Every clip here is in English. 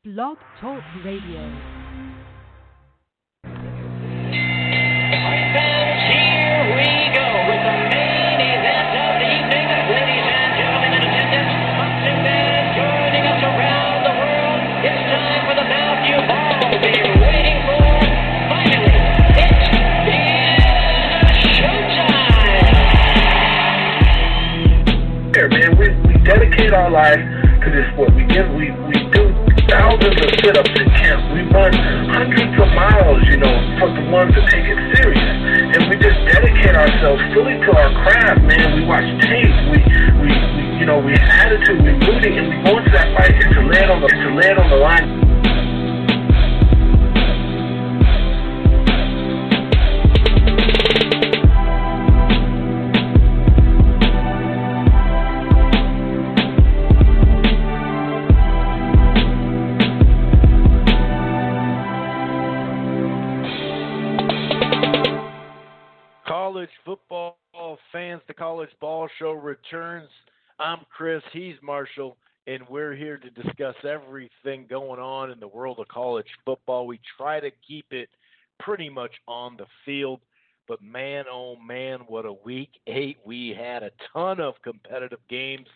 Blog Talk Radio. Fans, here we go with the main event of the evening. Ladies and gentlemen in attendance, boxing fans joining us around the world. It's time for the Matthew Ball we're waiting for. Finally, it is showtime. Here, man, we dedicate our life to this sport. We do thousands of sit-ups in camp. We run hundreds of miles, for the ones that take it serious. And we just dedicate ourselves fully to our craft, man. We watch tape. We attitude, we rooting, and we go into that fight to land on the line. College football fans, the College Ball Show returns. I'm Chris, he's Marshall, and we're here to discuss everything going on in the world of college football. We try to keep it pretty much on the field, but man, oh man, what a week 8. We had a ton of competitive games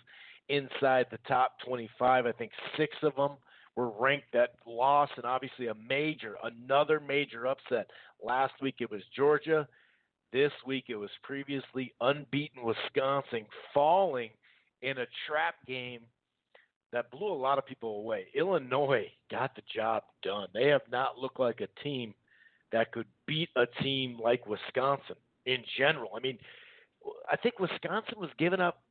inside the top 25. I think 6 of them were ranked that loss, and obviously another major upset. Last week it was Georgia. This week it was previously unbeaten Wisconsin falling in a trap game that blew a lot of people away. Illinois got the job done. They have not looked like a team that could beat a team like Wisconsin in general. I mean, I think Wisconsin was giving up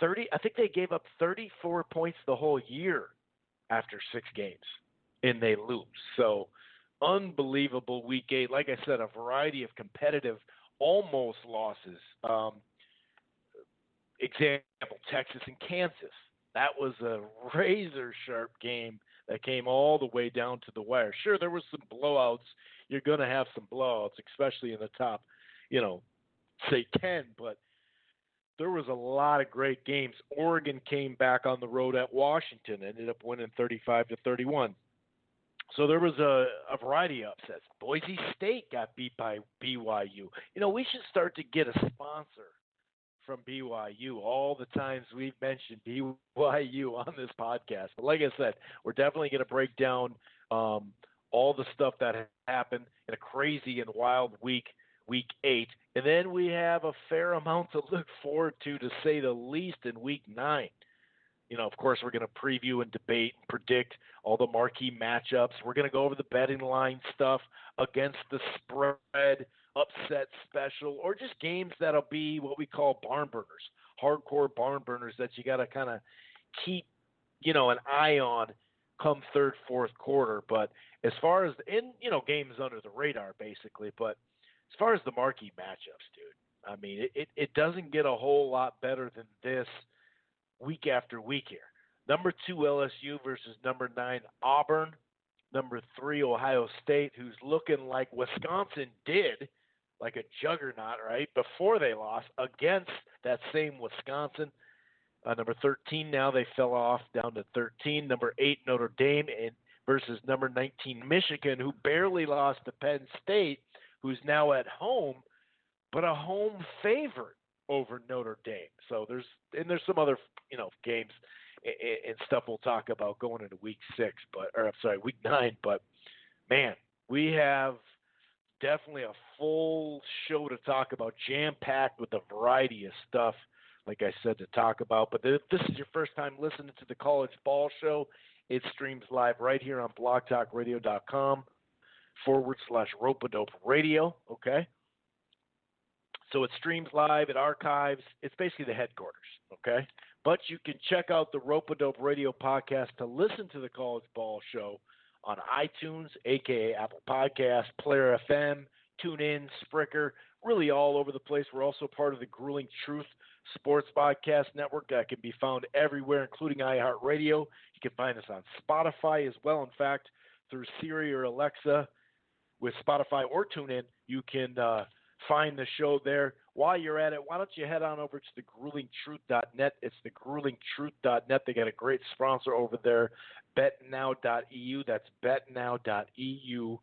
30. I think they gave up 34 points the whole year after 6 games, and they lose. So unbelievable week 8. Like I said, a variety of competitive almost losses. Example, Texas and Kansas. That was a razor-sharp game that came all the way down to the wire. Sure, there were some blowouts. You're going to have some blowouts, especially in the top, say 10. But there was a lot of great games. Oregon came back on the road at Washington, ended up winning 35-31. So there was a variety of upsets. Boise State got beat by BYU. We should start to get a sponsor from BYU. All the times we've mentioned BYU on this podcast. But like I said, we're definitely going to break down all the stuff that happened in a crazy and wild week 8. And then we have a fair amount to look forward to say the least, in week 9. Of course, we're going to preview and debate and predict all the marquee matchups. We're going to go over the betting line stuff, against the spread, upset special, or just games that'll be what we call barn burners, hardcore barn burners that you got to kind of keep, an eye on come third, fourth quarter. But as far as games under the radar, basically. But as far as the marquee matchups, dude, I mean, it doesn't get a whole lot better than this week after week here. Number 2 LSU versus number 9 Auburn. Number 3 Ohio State, who's looking like Wisconsin did, like a juggernaut, right, before they lost against that same Wisconsin. Number 13, now they fell off down to 13. Number 8 Notre Dame versus number 19 Michigan, who barely lost to Penn State, who's now at home, but a home favorite over Notre Dame. So there's some other games and stuff we'll talk about going into week 9. But man, we have definitely a full show to talk about, jam-packed with a variety of stuff, like I said, to talk about. But if this is your first time listening to the College Ball Show, it streams live right here on blogtalkradio.com/Rope-A-Dope Radio, okay? So it streams live, it archives. It's basically the headquarters, okay? But you can check out the Rope-A-Dope Radio podcast to listen to the College Ball Show on iTunes, a.k.a. Apple Podcasts, Player FM, TuneIn, Spreaker, really all over the place. We're also part of the Grueling Truth Sports Podcast Network that can be found everywhere, including iHeartRadio. You can find us on Spotify as well. In fact, through Siri or Alexa with Spotify or TuneIn, you can find the show there. While you're at it, why don't you head on over to thegruelingtruth.net. It's thegruelingtruth.net. They got a great sponsor over there, Bet betnow.eu. That's betnow.eu.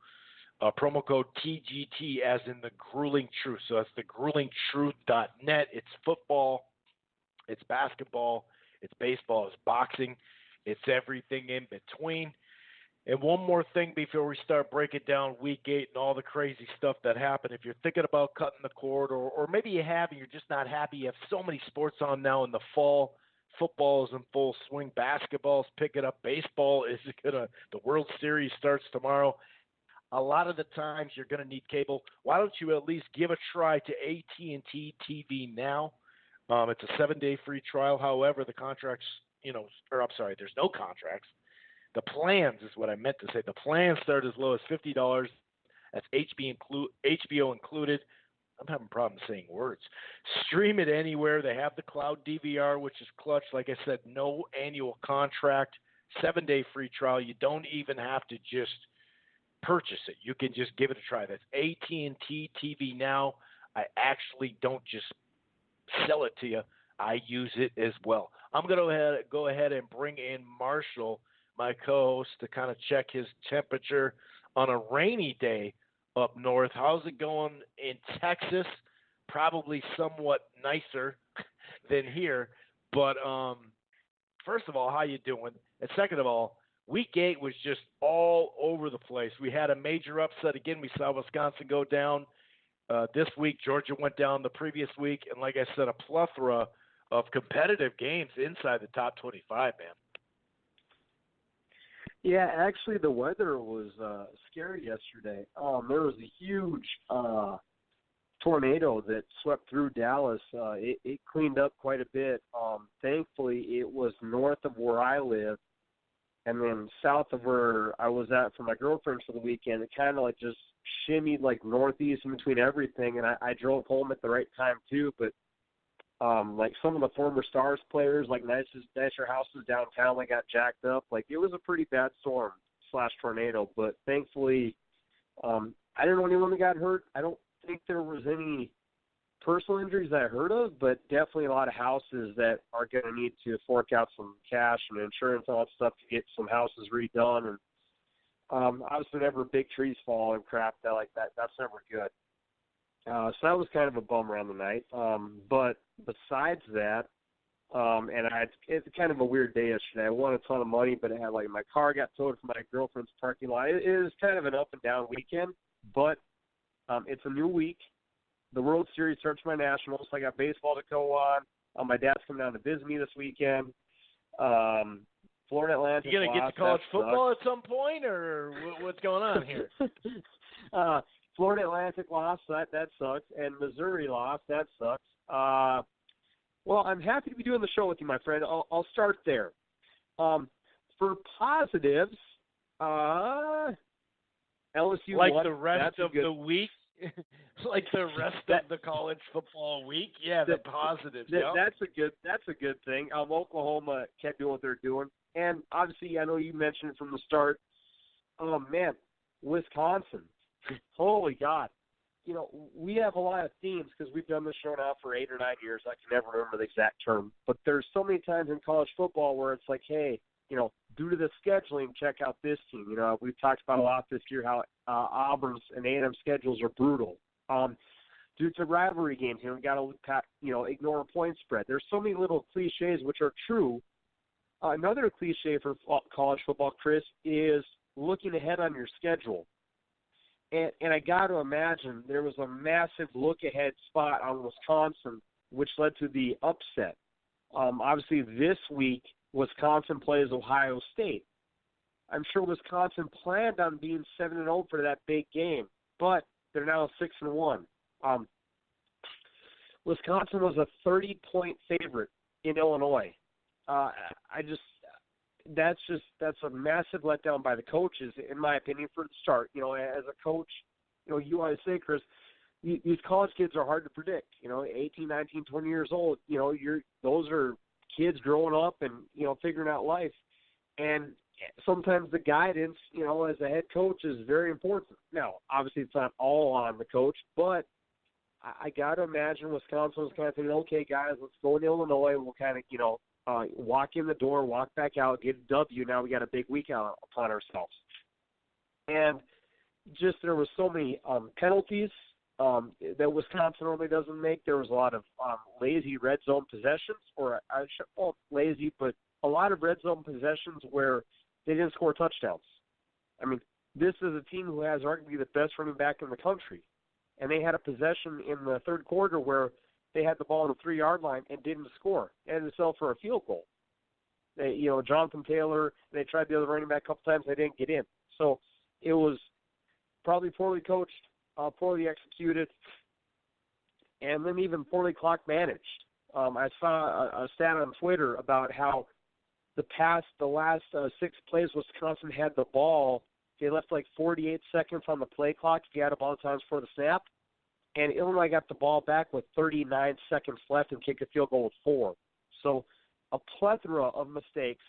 Promo code TGT as in the grueling truth. So that's the gruelingtruth.net. It's football, it's basketball, it's baseball, it's boxing, it's everything in between. And one more thing before we start breaking down Week 8 and all the crazy stuff that happened. If you're thinking about cutting the cord, or maybe you have and you're just not happy, you have so many sports on now in the fall. Football is in full swing. Basketball's picking up. Baseball is the World Series starts tomorrow. A lot of the times you're going to need cable. Why don't you at least give a try to AT&T TV now? It's a 7-day free trial. However, the contracts, there's no contracts. The plans is what I meant to say. The plans start as low as $50. That's HBO included. I'm having problems saying words. Stream it anywhere. They have the cloud DVR, which is clutch. Like I said, no annual contract, 7-day free trial. You don't even have to just purchase it. You can just give it a try. That's AT&T TV now. I actually don't just sell it to you. I use it as well. I'm going to go ahead and bring in Marshall, my co-host, to kind of check his temperature on a rainy day up north. How's it going in Texas? Probably somewhat nicer than here. But first of all, how you doing? And second of all, Week 8 was just all over the place. We had a major upset again. We saw Wisconsin go down this week. Georgia went down the previous week. And like I said, a plethora of competitive games inside the top 25, man. Yeah, actually, the weather was scary yesterday. There was a huge tornado that swept through Dallas. It cleaned up quite a bit. Thankfully, it was north of where I live, and then south of where I was at for my girlfriend for the weekend. It kind of like just shimmied like northeast in between everything, and I drove home at the right time too. But like some of the former Stars players, like nicer houses downtown, they got jacked up. Like it was a pretty bad storm / tornado, but thankfully I didn't know anyone that got hurt. I don't think there was any personal injuries that I heard of, but definitely a lot of houses that are going to need to fork out some cash and insurance and all that stuff to get some houses redone. And obviously whenever big trees fall and crap that like that, that's never good. So that was kind of a bummer on the night. But besides that, it's kind of a weird day yesterday. I won a ton of money, but I had like my car got towed from my girlfriend's parking lot. It is kind of an up and down weekend, but it's a new week. The World Series starts my Nationals. So I got baseball to go on. My dad's coming down to visit me this weekend. Florida Atlantic. You gonna get to college football at some point, or what's going on here? Florida Atlantic lost, so that sucks, and Missouri lost, that sucks. Well, I'm happy to be doing the show with you, my friend. I'll start there. For positives, LSU like won. The rest of the week, like the rest of the college football week. Yeah, the positives. That's a good thing. Oklahoma kept doing what they're doing, and obviously, I know you mentioned it from the start. Oh man, Wisconsin. Holy God. You know, we have a lot of themes because we've done this show now for 8 or 9 years. I can never remember the exact term. But there's so many times in college football where it's like, hey, you know, due to the scheduling, check out this team. You know, we've talked about a lot this year how Auburn's and A&M schedules are brutal. Due to rivalry games, you know, we got to, ignore a point spread. There's so many little cliches which are true. Another cliche for college football, Chris, is looking ahead on your schedule. And I got to imagine there was a massive look-ahead spot on Wisconsin, which led to the upset. Obviously, this week, Wisconsin plays Ohio State. I'm sure Wisconsin planned on being 7-0 for that big game, but they're now 6-1. Wisconsin was a 30-point favorite in Illinois. That's a massive letdown by the coaches, in my opinion, for the start. You know, as a coach, you know, you always say, Chris, these college kids are hard to predict. You know, 18, 19, 20 years old, you know, those are kids growing up and, you know, figuring out life. And sometimes the guidance, you know, as a head coach is very important. Now, obviously it's not all on the coach, but I got to imagine Wisconsin was kind of thinking, okay, guys, let's go to Illinois. We'll kind of, you know, walk in the door, walk back out, get a W. Now we got a big week out upon ourselves. And just there were so many penalties that Wisconsin normally doesn't make. There was a lot of lazy red zone possessions, or I should call it lazy, but a lot of red zone possessions where they didn't score touchdowns. I mean, this is a team who has arguably the best running back in the country. And they had a possession in the third quarter where they had the ball on the 3-yard line and didn't score. And it fell for a field goal. They, Jonathan Taylor, they tried the other running back a couple times. They didn't get in. So it was probably poorly coached, poorly executed, and then even poorly clock managed. I saw a stat on Twitter about how the last 6 plays Wisconsin had the ball. They left like 48 seconds on the play clock if you had a ball times for the snap. And Illinois got the ball back with 39 seconds left and kicked a field goal with 4. So a plethora of mistakes,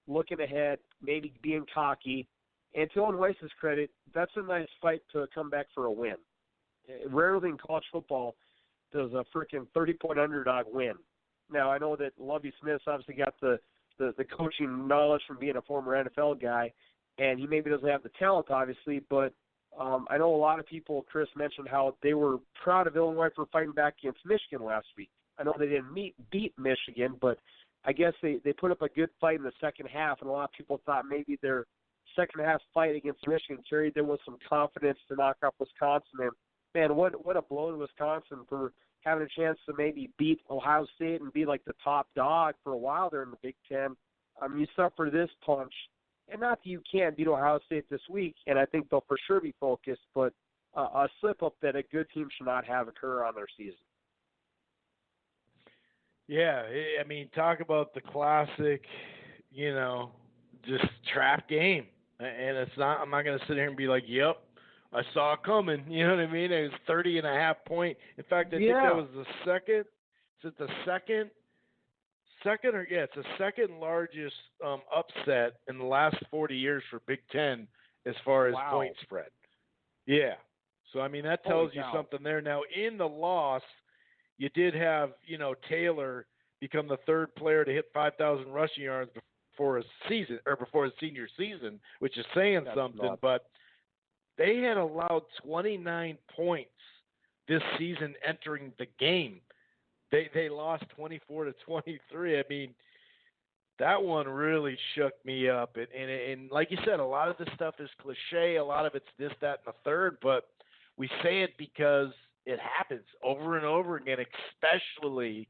looking ahead, maybe being cocky. And to Illinois' credit, that's a nice fight to come back for a win. Rarely in college football does a freaking 30-point underdog win. Now, I know that Lovie Smith's obviously got the coaching knowledge from being a former NFL guy, and he maybe doesn't have the talent, obviously, but I know a lot of people, Chris mentioned how they were proud of Illinois for fighting back against Michigan last week. I know they didn't beat Michigan, but I guess they put up a good fight in the second half, and a lot of people thought maybe their second half fight against Michigan carried them with some confidence to knock off Wisconsin. And, man, what a blow to Wisconsin for having a chance to maybe beat Ohio State and be like the top dog for a while there in the Big Ten. You suffer this punch. And not that you can't beat Ohio State this week, and I think they'll for sure be focused, but a slip-up that a good team should not have occur on their season. Yeah, I mean, talk about the classic, just trap game. And I'm not going to sit here and be like, yep, I saw it coming. You know what I mean? It was 30.5 point. In fact, I think that was the second. Is it the second? It's the second largest upset in the last 40 years for Big Ten as far as point spread. Yeah. So, I mean, that tells you something there. Now, in the loss, you did have, Taylor become the third player to hit 5,000 rushing yards before his senior season, which is saying something. Nuts. But they had allowed 29 points this season entering the game. They lost 24-23. I mean, that one really shook me up. And like you said, a lot of this stuff is cliche. A lot of it's this, that, and the third. But we say it because it happens over and over again, especially,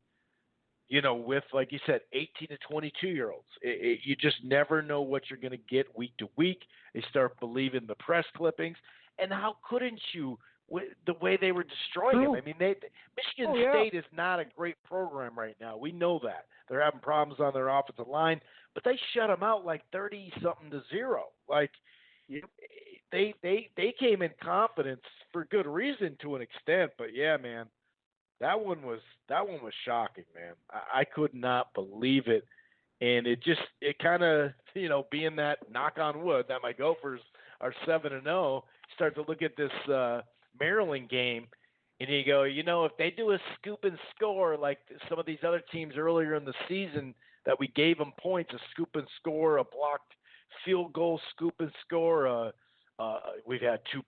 with, like you said, 18 to 22-year-olds. You just never know what you're going to get week to week. They start believing the press clippings. And how couldn't you? The way they were destroying him. I mean, Michigan State is not a great program right now. We know that. They're having problems on their offensive line, but they shut them out like 30-something to 0. Like, they came in confidence for good reason to an extent, but yeah, man, that one was shocking, man. I could not believe it, and it kind of, being that, knock on wood, that my Gophers are 7-0, start to look at this Maryland game, and you go, if they do a scoop and score like some of these other teams earlier in the season that we gave them points, a scoop and score, a blocked field goal, scoop and score, we've had 2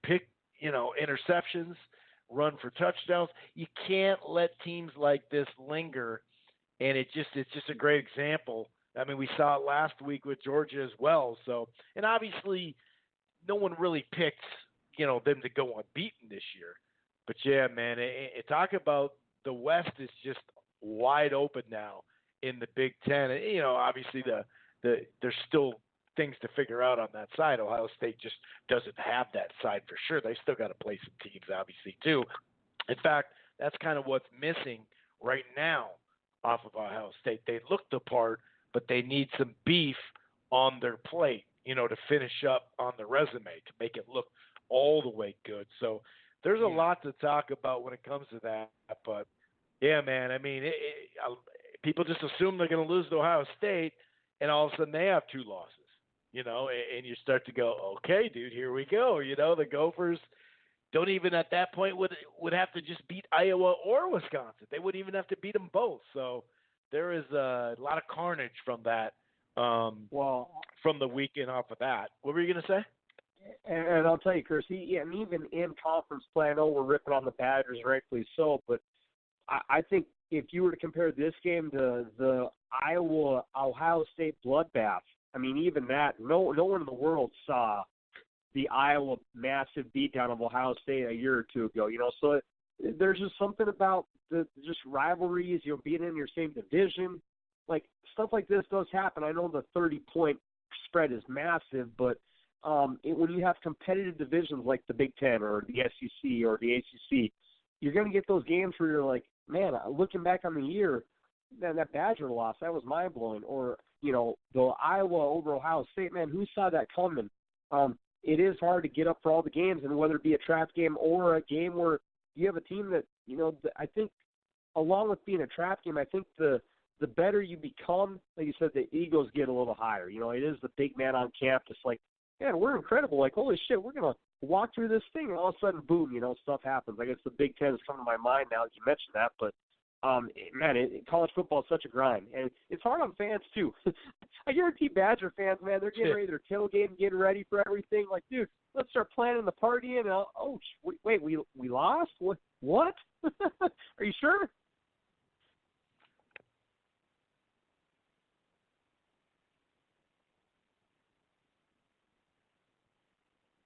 interceptions, run for touchdowns. You can't let teams like this linger, and it's just a great example. I mean, we saw it last week with Georgia as well. So, and obviously, no one really picked them to go unbeaten this year. But yeah, man, talk about the West is just wide open now in the Big Ten. And, obviously there's still things to figure out on that side. Ohio State just doesn't have that side for sure. They still got to play some teams, obviously, too. In fact, that's kind of what's missing right now off of Ohio State. They look the part, but they need some beef on their plate, to finish up on the resume, to make it look all the way good. So there's a lot to talk about when it comes to that. But yeah, man, I mean, people just assume they're going to lose to Ohio State, and all of a sudden they have 2 losses, and you start to go, okay, dude, here we go. The Gophers don't even at that point would have to just beat Iowa or Wisconsin. They wouldn't even have to beat them both. So there is a lot of carnage from that. Well, from the weekend off of that. What were you going to say? and I'll tell you, Chris, and even in conference play, I know we're ripping on the Badgers, rightfully so, but I think if you were to compare this game to the Ohio State bloodbath, I mean, even that, no one in the world saw the Iowa massive beatdown of Ohio State a year or two ago. So there's just something about the just rivalries, being in your same division. Like, stuff like this does happen. I know the 30-point spread is massive, but when you have competitive divisions like the Big Ten or the SEC or the ACC, you're going to get those games where you're like, man, looking back on the year, man, that Badger loss, that was mind-blowing. Or, the Iowa over Ohio State, man, who saw that coming? It is hard to get up for all the games, and whether it be a trap game or a game where you have a team that, I think along with being a trap game, I think the better you become, like you said, the egos get a little higher. It is the big man on campus. Like, man, we're incredible. Like, holy shit, we're going to walk through this thing, and all of a sudden, boom, stuff happens. I guess the Big Ten is coming to my mind now that you mentioned that. But, man, college football is such a grind. And it's hard on fans, too. I guarantee Badger fans, man, they're getting ready. They're tailgating, getting ready for everything. Like, dude, let's start planning the party. And, wait, we lost? What? Are you sure?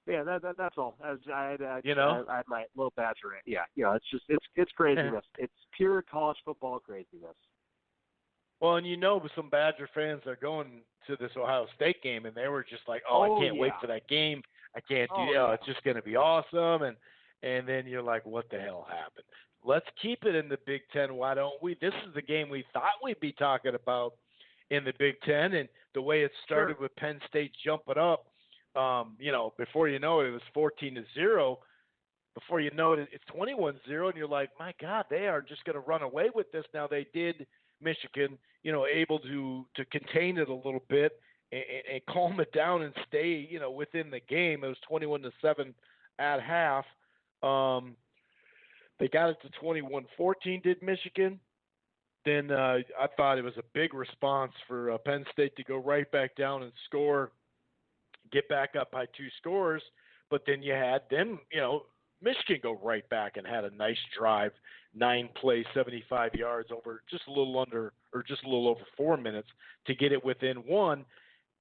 Yeah, that's all. I had my little Badger rant. Yeah, it's craziness. It's pure college football craziness. Well, and some Badger fans are going to this Ohio State game, and they were just like, I can't wait for that game. I can't do that. It's just going to be awesome. And then you're like, what the hell happened? Let's keep it in the Big Ten. Why don't we? This is the game we thought we'd be talking about in the Big Ten, and the way it started with Penn State jumping up. Before you know it, it was 14-0. Before you know it, it's 21-0, and you're like, my God, they are just going to run away with this. Now they did Michigan, able to contain it a little bit and calm it down and stay, within the game. It was 21-7 at half. They got it to 21-14, did Michigan. Then I thought it was a big response for Penn State to go right back down and score, get back up by 2 scores, but then you had them, Michigan go right back and had a nice drive, 9 plays, 75 yards over just a little over 4 minutes to get it within 1,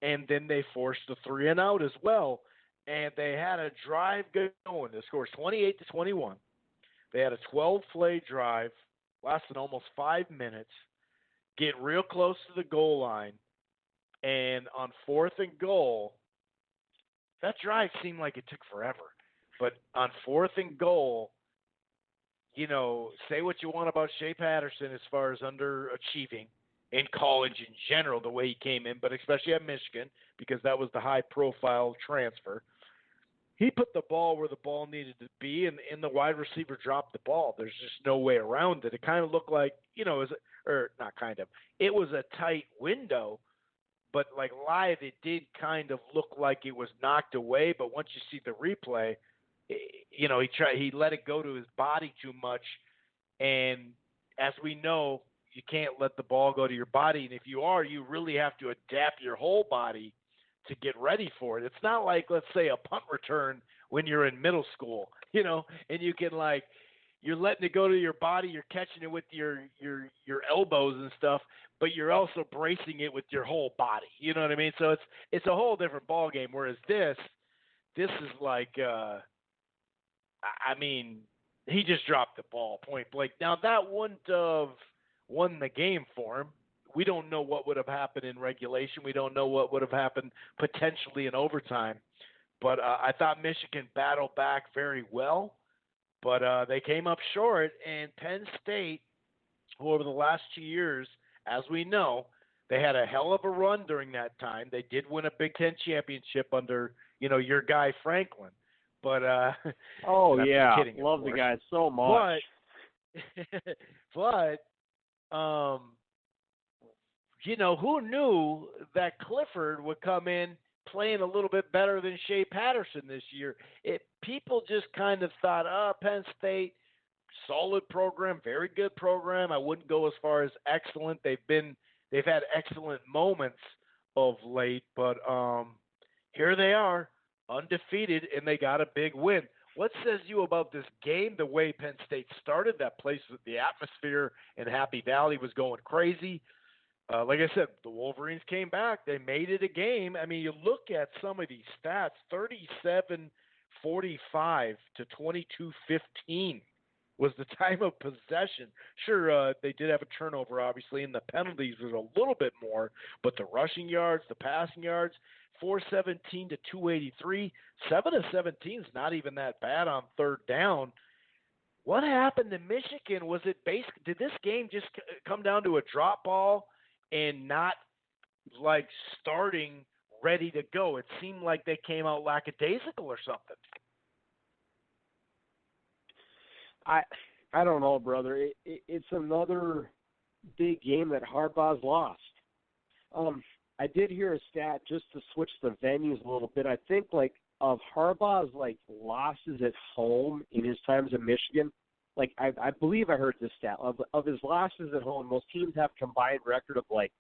and then they forced the 3 and out as well, and they had a drive going. The score 28-21. They had a 12-play drive, lasted almost 5 minutes, get real close to the goal line, and on 4th and goal, that drive seemed like it took forever. But on 4th and goal, say what you want about Shea Patterson as far as underachieving in college in general, the way he came in, but especially at Michigan, because that was the high-profile transfer. He put the ball where the ball needed to be, and the wide receiver dropped the ball. There's just no way around it. It kind of looked like, it was a tight window, but like live, it did kind of look like it was knocked away. But once you see the replay, he let it go to his body too much. And as we know, you can't let the ball go to your body. And if you really have to adapt your whole body to get ready for it. It's not like, let's say, a punt return when you're in middle school, and you can you're letting it go to your body, you're catching it with your elbows and stuff, but you're also bracing it with your whole body. You know what I mean? So it's a whole different ball game. Whereas this is like, he just dropped the ball point blank. Now that wouldn't have won the game for him. We don't know what would have happened in regulation. We don't know what would have happened potentially in overtime. But I thought Michigan battled back very well. But they came up short, and Penn State, who over the last 2 years, as we know, they had a hell of a run during that time. They did win a Big Ten championship under, your guy Franklin. But oh yeah, kidding, love the guy so much. But who knew that Clifford would come in playing a little bit better than Shea Patterson this year? People just kind of thought, Penn State, solid program, very good program. I wouldn't go as far as excellent. They've had excellent moments of late, but here they are, undefeated, and they got a big win. What says you about this game? The way Penn State started, that place, the atmosphere in Happy Valley was going crazy. Like I said, the Wolverines came back. They made it a game. I mean, you look at some of these stats, 37-45 to 22-15 was the time of possession. Sure, they did have a turnover, obviously, and the penalties was a little bit more, but the rushing yards, the passing yards, 417 to 283, 7 of 17 is not even that bad on third down. What happened to Michigan? Was it did this game just come down to a drop ball and not like starting ready to go? It seemed like they came out lackadaisical or something. I don't know, brother. It's another big game that Harbaugh's lost. I did hear a stat just to switch the venues a little bit. I think like of Harbaugh's like losses at home in his times in Michigan, like I believe I heard this stat of his losses at home. Most teams have a combined record of like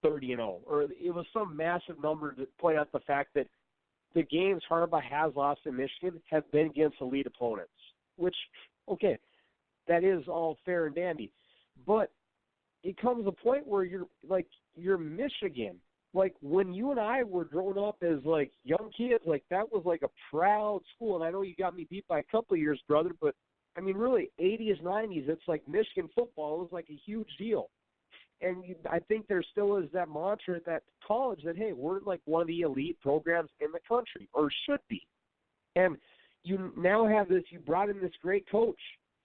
30-0, or it was some massive number to point out the fact that the games Harbaugh has lost in Michigan have been against elite opponents. Which, okay, that is all fair and dandy, but it comes a point where you're Michigan. Like when you and I were growing up as like young kids, like that was like a proud school. And I know you got me beat by a couple of years, brother, but I mean, really, 80s, 90s, it's like Michigan football was like a huge deal. And I think there still is that mantra at that college that, hey, we're like one of the elite programs in the country, or should be. And you now have this, you brought in this great coach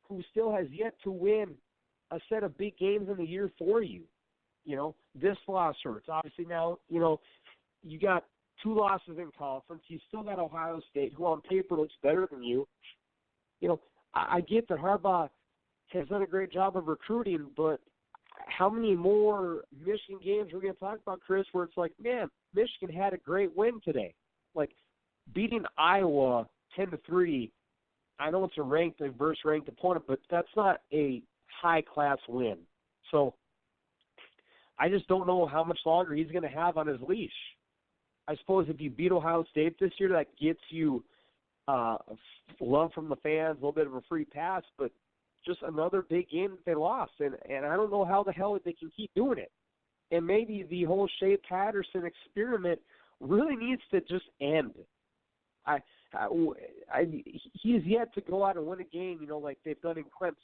who still has yet to win a set of big games in the year for you. You know, this loss hurts. Obviously now, you know, you got 2 losses in conference. You still got Ohio State, who on paper looks better than you. You know, I get that Harbaugh has done a great job of recruiting, but how many more Michigan games are we going to talk about, Chris, where it's like, man, Michigan had a great win today. Like beating Iowa 10-3, I know it's a versus-ranked opponent, but that's not a high-class win. So I just don't know how much longer he's going to have on his leash. I suppose if you beat Ohio State this year, that gets you love from the fans, a little bit of a free pass, but just another big game that they lost. And I don't know how the hell they can keep doing it. And maybe the whole Shea Patterson experiment really needs to just end. He's yet to go out and win a game, you know, like they've done in Clemson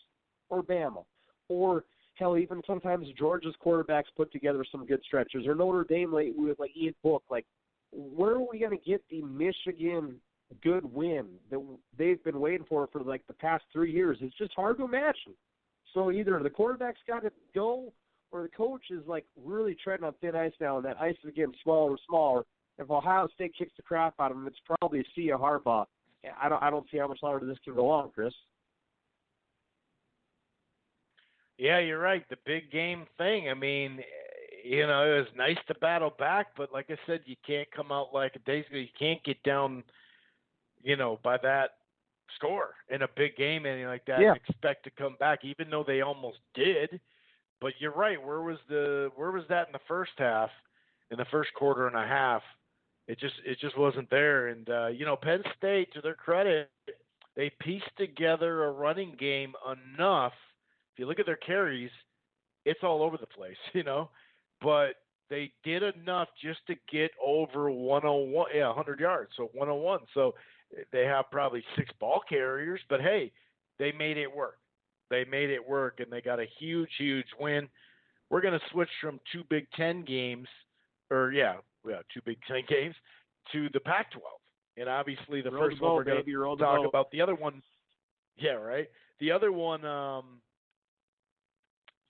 or Bama, or hell, even sometimes Georgia's quarterbacks put together some good stretches, or Notre Dame late with like Ian Book. Like, where are we going to get the Michigan good win that they've been waiting for like the past 3 years? It's just hard to imagine. So either the quarterback's got to go, or the coach is like really treading on thin ice now, and that ice is getting smaller and smaller. If Ohio State kicks the crap out of him, it's probably see a Harbaugh. I don't see how much longer this can go on, Chris. Yeah, you're right. The big game thing. I mean, you know, it was nice to battle back, but like I said, you can't come out like a days ago. You can't get down, you know, by that score in a big game, anything like that. Yeah. And expect to come back, even though they almost did. But you're right. Where was that in the first half? In the first quarter and a half, it just wasn't there. And you know, Penn State, to their credit, they pieced together a running game enough. If you look at their carries, it's all over the place, you know. But they did enough just to get over 100 yards, so 101. So they have probably 6 ball carriers, but hey, they made it work. They made it work, and they got a huge, huge win. We're going to switch from 2 Big Ten games, 2 Big Ten games, to the Pac-12. And obviously the first one we're going to talk about. The other one, yeah, right. The other one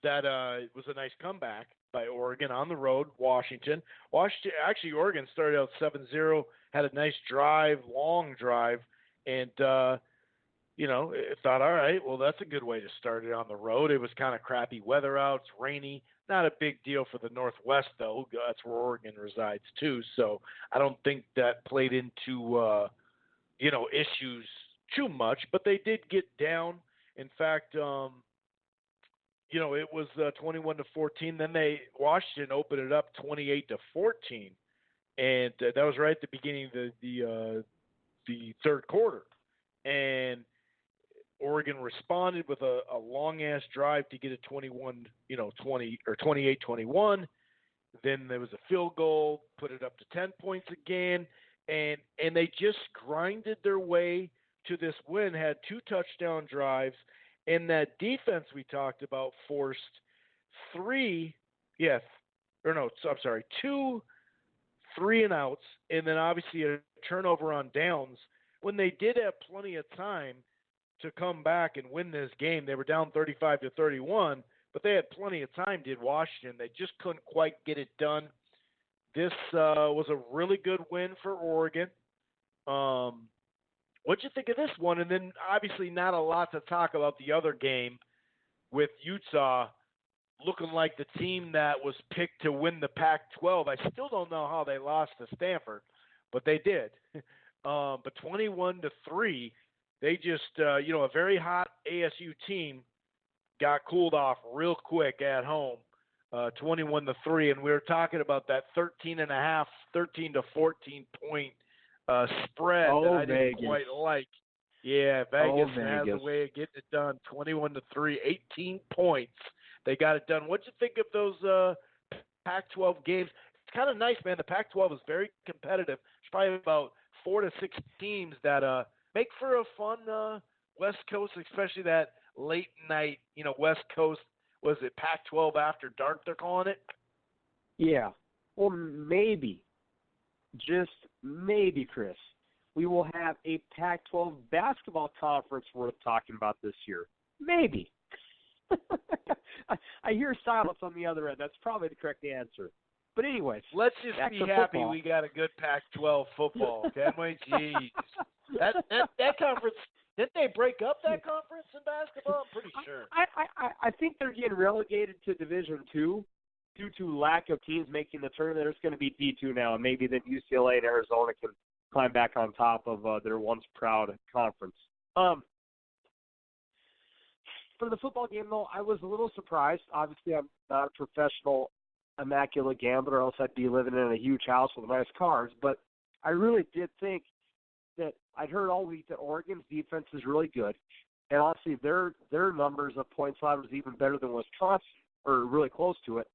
that was a nice comeback by Oregon on the road, Washington. Actually, Oregon started out 7-0, had a nice drive, long drive, and you know, it thought, all right, well, that's a good way to start it on the road. It was kind of crappy weather out. It's rainy. Not a big deal for the Northwest, though. That's where Oregon resides, too. So I don't think that played into, you know, issues too much. But they did get down In fact, it was 21-14. Then Washington opened it up 28-14, and that was right at the beginning of the third quarter. And Oregon responded with a long ass drive to get it 20 or 28-21. Then there was a field goal, put it up to 10 points again, and they just grinded their way to this win. Had 2 touchdown drives, and that defense we talked about forced 2 3-and-outs, and then obviously a turnover on downs. When they did have plenty of time to come back and win this game, they were down 35-31. But they had plenty of time, did Washington. They just couldn't quite get it done. This was a really good win for Oregon. What'd you think of this one? And then obviously not a lot to talk about the other game with Utah looking like the team that was picked to win the Pac-12. I still don't know how they lost to Stanford, but they did. But 21-3, they just, a very hot ASU team got cooled off real quick at home, 21-3, and we were talking about that 13 to 14 point spread that I didn't quite like. Yeah, Vegas has a way of getting it done. 21-3, 18 points. They got it done. What'd you think of those Pac-12 games? It's kind of nice, man. The Pac-12 is very competitive. There's probably about 4 to 6 teams that make for a fun West Coast, especially that late night, West Coast. Was it Pac-12 after dark they're calling it? Yeah. Well, maybe, just maybe, Chris, we will have a Pac-12 basketball conference worth talking about this year. Maybe. I hear silence on the other end. That's probably the correct answer. But anyways, let's just be happy football. We got a good Pac-12 football, can we? Jeez. That conference, didn't they break up that conference in basketball? I'm pretty sure. I think they're getting relegated to Division II due to lack of teams making the tournament. There's going to be D2 now, and maybe then UCLA and Arizona can climb back on top of their once proud conference. For the football game, though, I was a little surprised. Obviously, I'm not a professional immaculate gambler, or else I'd be living in a huge house with nice cars. But I really did think that I'd heard all week that Oregon's defense is really good. And honestly, their numbers of points allowed was even better than Wisconsin, or really close to it.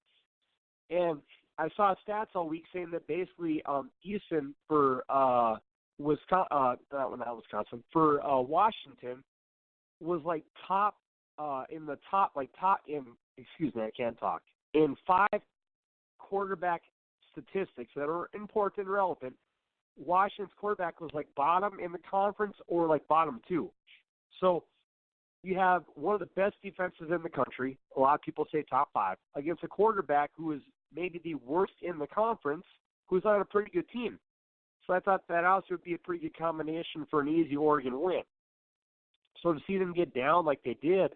And I saw stats all week saying that basically Easton for Washington was like top in 5 quarterback statistics that are important and relevant. Washington's quarterback was like bottom in the conference or like bottom 2. So you have one of the best defenses in the country. A lot of people say top 5 against a quarterback who is maybe the worst in the conference, who's on a pretty good team. So I thought that also would be a pretty good combination for an easy Oregon win. So to see them get down like they did,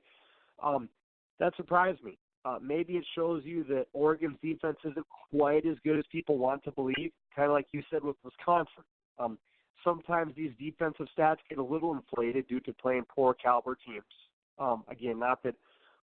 that surprised me. Maybe it shows you that Oregon's defense isn't quite as good as people want to believe, kind of like you said with Wisconsin. Sometimes these defensive stats get a little inflated due to playing poor caliber teams. Again, not that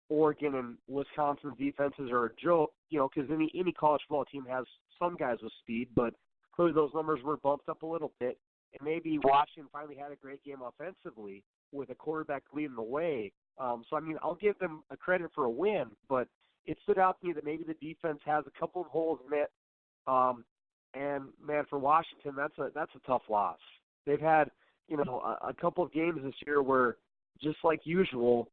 Oregon and Wisconsin's defenses are a joke, because any college football team has some guys with speed, but clearly those numbers were bumped up a little bit. And maybe Washington finally had a great game offensively with a quarterback leading the way. I'll give them a credit for a win, but it stood out to me that maybe the defense has a couple of holes in it. And man, for Washington, that's a tough loss. They've had, a couple of games this year where, just like usual,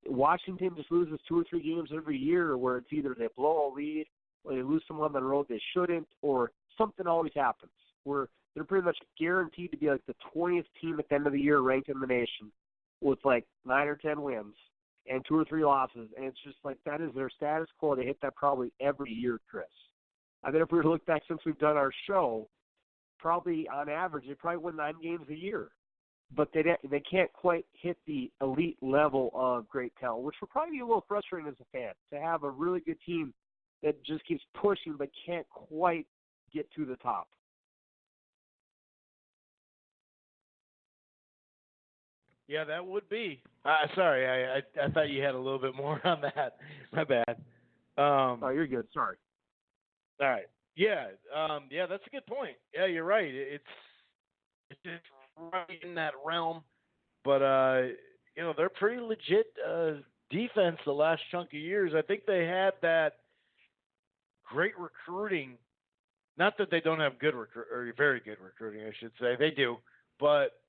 Washington just loses 2 or 3 games every year where it's either they blow a lead or they lose someone on the road they shouldn't, or something always happens where they're pretty much guaranteed to be like the 20th team at the end of the year ranked in the nation with like 9 or 10 wins and 2 or 3 losses. And it's just like that is their status quo. They hit that probably every year, Chris. I mean, if we were to look back since we've done our show, probably on average, they probably win 9 games a year. But they can't quite hit the elite level of great talent, which will probably be a little frustrating as a fan, to have a really good team that just keeps pushing but can't quite get to the top. Yeah, that would be. Sorry, I thought you had a little bit more on that. My bad. Oh, you're good. Sorry. All right. Yeah. Yeah, that's a good point. Yeah, you're right. It's just right in that realm. But they're pretty legit defense the last chunk of years. I think they had that great recruiting. Not that they don't have good or very good recruiting, I should say. They do, but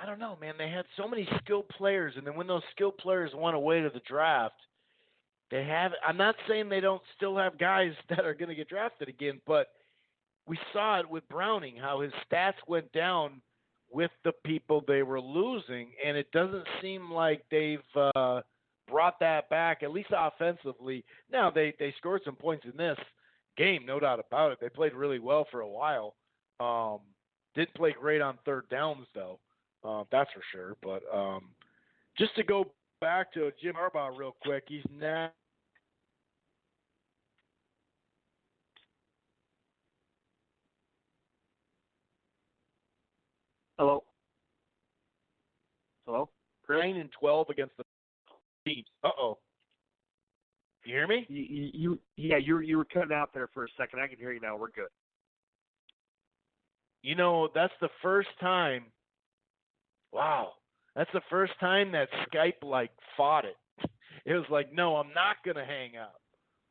I don't know, man. They had so many skilled players, and then when those skilled players went away to the draft, they have. I'm not saying they don't still have guys that are going to get drafted again, but we saw it with Browning how his stats went down with the people they were losing, and it doesn't seem like they've brought that back, at least offensively. Now they scored some points in this game, no doubt about it. They played really well for a while. Didn't play great on third downs though, that's for sure. But just to go back to Jim Harbaugh real quick, he's now. Hello. Hello. 9-12 against the teams. Uh-oh. You hear me? You were cutting out there for a second. I can hear you now. We're good. That's the first time. Wow. That's the first time that Skype fought it. It was like, no, I'm not going to hang up.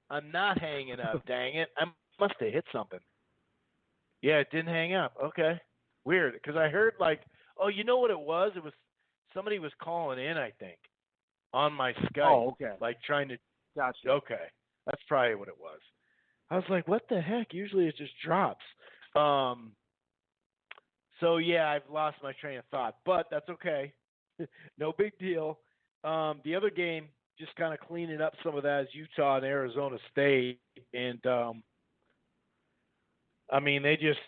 I'm not hanging up, dang it. I must have hit something. Yeah, it didn't hang up. Okay. Weird, because I heard oh, you know what it was? It was somebody was calling in, I think, on my Skype. Oh, okay. Trying to. Gotcha. Okay, that's probably what it was. I was like, what the heck? Usually it just drops. So yeah, I've lost my train of thought, but that's okay. No big deal. The other game, just kind of cleaning up some of that, is Utah and Arizona State, and they just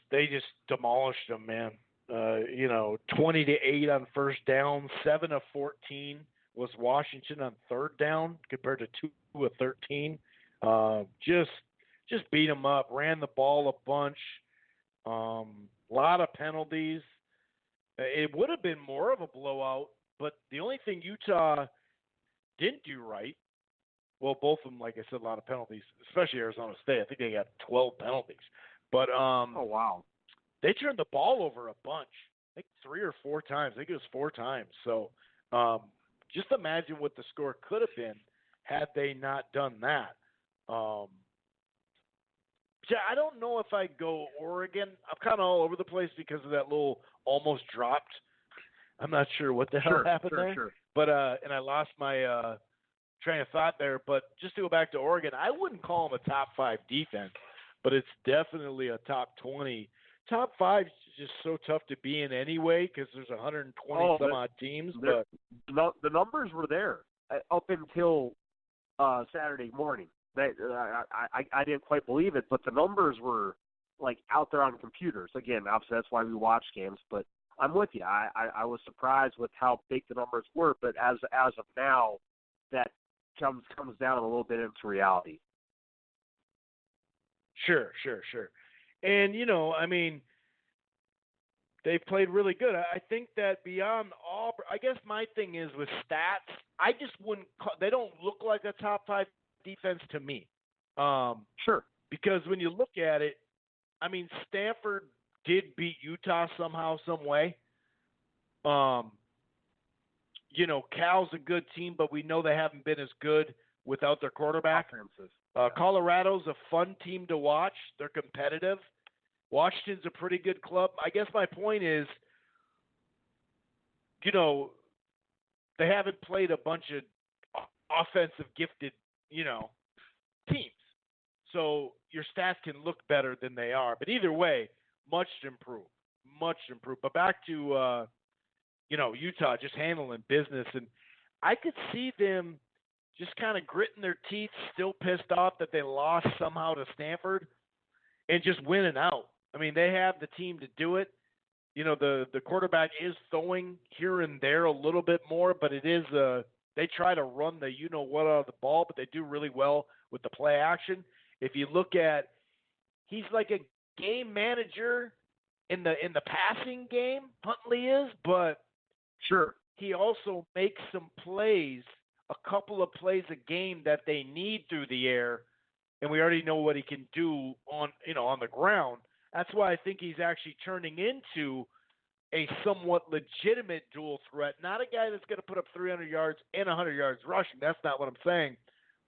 demolished them, man. 20-8 on first down, 7 of 14 was Washington on third down compared to 2 of 13. Just beat them up, ran the ball a bunch. Lot of penalties. It would have been more of a blowout, but the only thing Utah didn't do right, well, both of them, like I said, a lot of penalties, especially Arizona State. I think they got 12 penalties. But oh, wow. They turned the ball over a bunch. I think 3 or 4 times. I think it was 4 times. So just imagine what the score could have been had they not done that. Yeah, I don't know if I go Oregon. I'm kind of all over the place because of that little almost dropped. I'm not sure what the hell happened there. Sure. But and I lost my train of thought there. But just to go back to Oregon, I wouldn't call them a top 5 defense, but it's definitely a top 20. Top 5 is just so tough to be in anyway because there's 120 some odd teams. But the numbers were there up until Saturday morning. I didn't quite believe it, but the numbers were out there on computers. Again, obviously that's why we watch games. But I'm with you. I was surprised with how big the numbers were. But as of now, that comes down a little bit into reality. Sure. And, they played really good. I think that beyond Auburn, I guess my thing is with stats, I just wouldn't – they don't look like a top 5 defense to me. Sure. Because when you look at it, Stanford did beat Utah somehow, some way. Cal's a good team, but we know they haven't been as good without their quarterback. Colorado's a fun team to watch. They're competitive. Washington's a pretty good club. I guess my point is, they haven't played a bunch of offensive gifted, teams. So your stats can look better than they are. But either way, much improved. But back to, Utah just handling business. And I could see them just kind of gritting their teeth, still pissed off that they lost somehow to Stanford, and just winning out. They have the team to do it. The quarterback is throwing here and there a little bit more, but it is they try to run the what out of the ball, but they do really well with the play action. If you look at, he's like a game manager in the passing game, Huntley is, but Sure. he also makes some plays, a couple of plays a game that they need through the air, and we already know what he can do on the ground. That's why I think he's actually turning into a somewhat legitimate dual threat. Not a guy that's going to put up 300 yards and 100 yards rushing. That's not what I'm saying.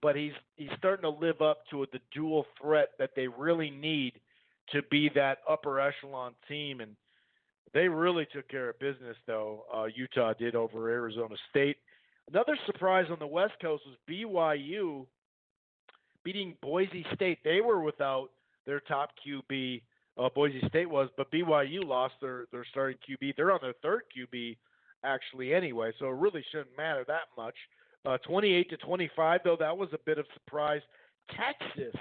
But he's starting to live up to the dual threat that they really need to be that upper echelon team. And they really took care of business, though, Utah did over Arizona State. Another surprise on the West Coast was BYU beating Boise State. They were without their top QB. Boise State was, but BYU lost their starting QB. They're on their third QB, actually, anyway, so it really shouldn't matter that much. 28-25, though, that was a bit of a surprise. Texas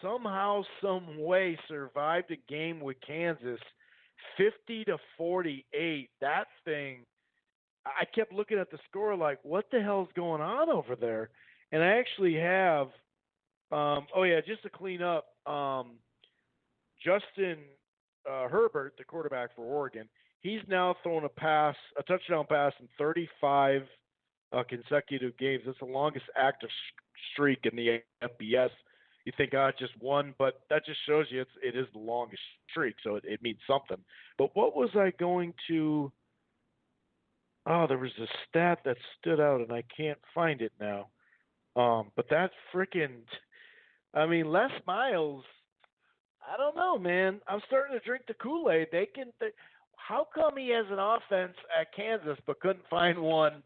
somehow, some way survived a game with Kansas, 50-48. That thing, I kept looking at the score like, what the hell's going on over there? And I actually have, just to clean up, Justin Herbert, the quarterback for Oregon, he's now thrown a touchdown pass in 35 consecutive games. That's the longest active streak in the FBS. You think, it's just one, but that just shows you it is the longest streak, so it means something. But what was I going to? Oh, there was a stat that stood out, and I can't find it now. But that's freaking. Les Miles. I don't know, man. I'm starting to drink the Kool-Aid. How come he has an offense at Kansas but couldn't find one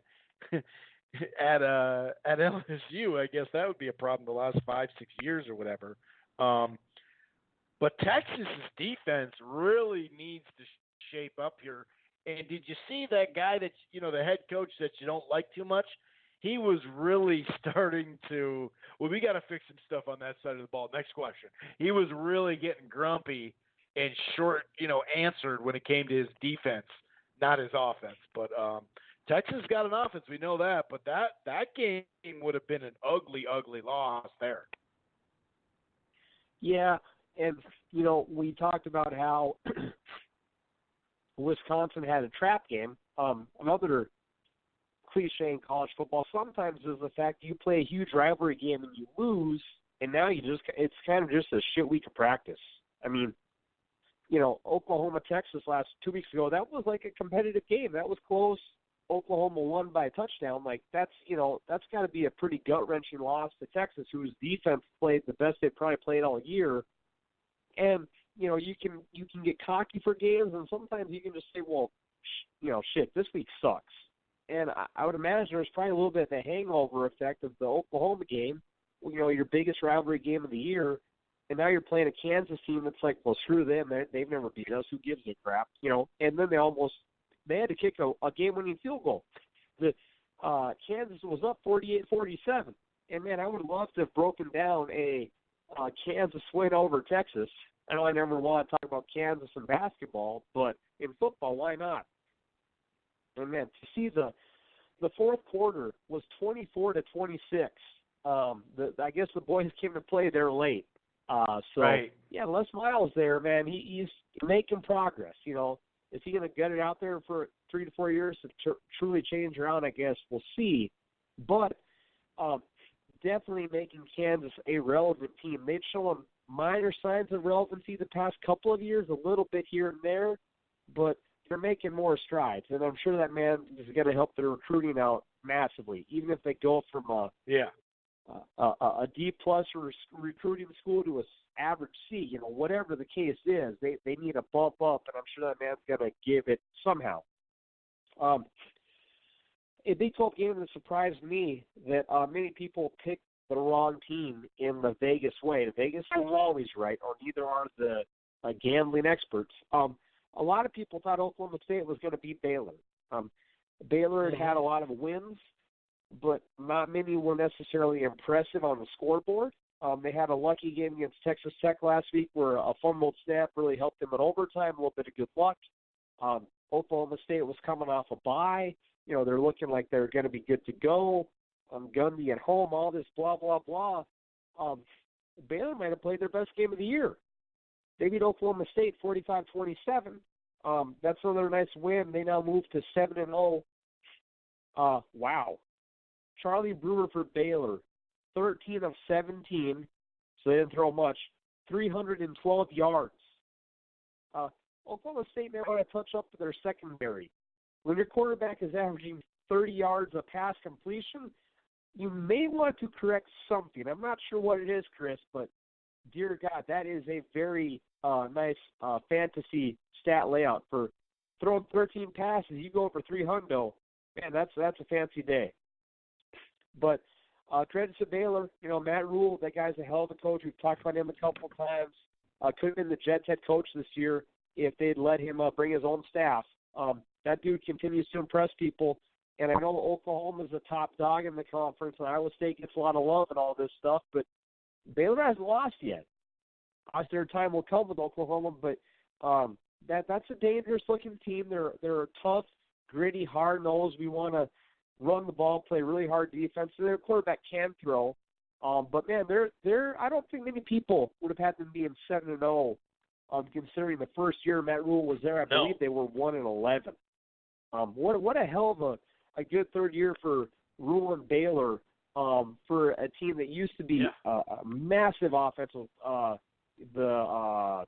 at LSU? I guess that would be a problem the last 5-6 years or whatever. But Texas's defense really needs to shape up here. And did you see that guy that the head coach that you don't like too much? He was really starting to – we got to fix some stuff on that side of the ball. Next question. He was really getting grumpy and short, answered when it came to his defense, not his offense. But Texas got an offense. We know that. But that game would have been an ugly, ugly loss there. Yeah, and, we talked about how Wisconsin had a trap game. Another – cliche in college football sometimes is the fact you play a huge rivalry game and you lose, and now it's kind of just a shit week of practice. Oklahoma, Texas 2 weeks ago, that was like a competitive game. That was close. Oklahoma won by a touchdown. Like that's got to be a pretty gut-wrenching loss to Texas, whose defense played the best they've probably played all year. And, you can get cocky for games, and sometimes you can just say, well, shit, this week sucks. And I would imagine there's probably a little bit of a hangover effect of the Oklahoma game, your biggest rivalry game of the year, and now you're playing a Kansas team that's like, well, screw them. They've never beat us. Who gives a crap? And then they had to kick a game-winning field goal. Kansas was up 48-47. And, man, I would love to have broken down a Kansas win over Texas. I know I never want to talk about Kansas in basketball, but in football, why not? And, man, to see the fourth quarter was 24-26. I guess the boys came to play there late. Right. Yeah, Les Miles there, man, he's making progress. Is he going to get it out there for 3 to 4 years to truly change around? I guess we'll see. But definitely making Kansas a relevant team. They've shown minor signs of relevancy the past couple of years, a little bit here and there, but they're making more strides, and I'm sure that man is going to help their recruiting out massively. Even if they go from a D-plus recruiting school to a average C, whatever the case is, they need a bump up, and I'm sure that man's going to give it somehow. A Big 12 game that surprised me that many people picked the wrong team in the Vegas way. The Vegas is always right, or neither are the gambling experts. A lot of people thought Oklahoma State was going to beat Baylor. Baylor had a lot of wins, but not many were necessarily impressive on the scoreboard. They had a lucky game against Texas Tech last week where a fumbled snap really helped them in overtime, a little bit of good luck. Oklahoma State was coming off a bye. They're looking like they're going to be good to go. Gundy at home, all this blah, blah, blah. Baylor might have played their best game of the year. They beat Oklahoma State 45-27, That's another nice win. They now move to 7-0. Wow. Charlie Brewer for Baylor, 13 of 17, so they didn't throw much. 312 yards. Oklahoma State may want to touch up to their secondary. When your quarterback is averaging 30 yards of pass completion, you may want to correct something. I'm not sure what it is, Chris, but dear God, that is a very nice fantasy stat layout. For throwing 13 passes, you go for 300. Man, that's a fancy day. But credit to Baylor. Matt Rule, that guy's a hell of a coach. We've talked about him a couple of times. Could have been the Jets head coach this year if they'd let him bring his own staff. That dude continues to impress people. And I know Oklahoma's a top dog in the conference, and Iowa State gets a lot of love and all this stuff, but Baylor hasn't lost yet. Their time will come with Oklahoma, but that's a dangerous-looking team. They're tough, gritty, hard-nosed. We want to run the ball, play really hard defense. So their quarterback can throw. But, man, I don't think many people would have had them being 7-0, considering the first year Matt Rule was there. I believe they were 1-11. What a hell of a good third year for Rule and Baylor for a team that used to be a massive offensive. The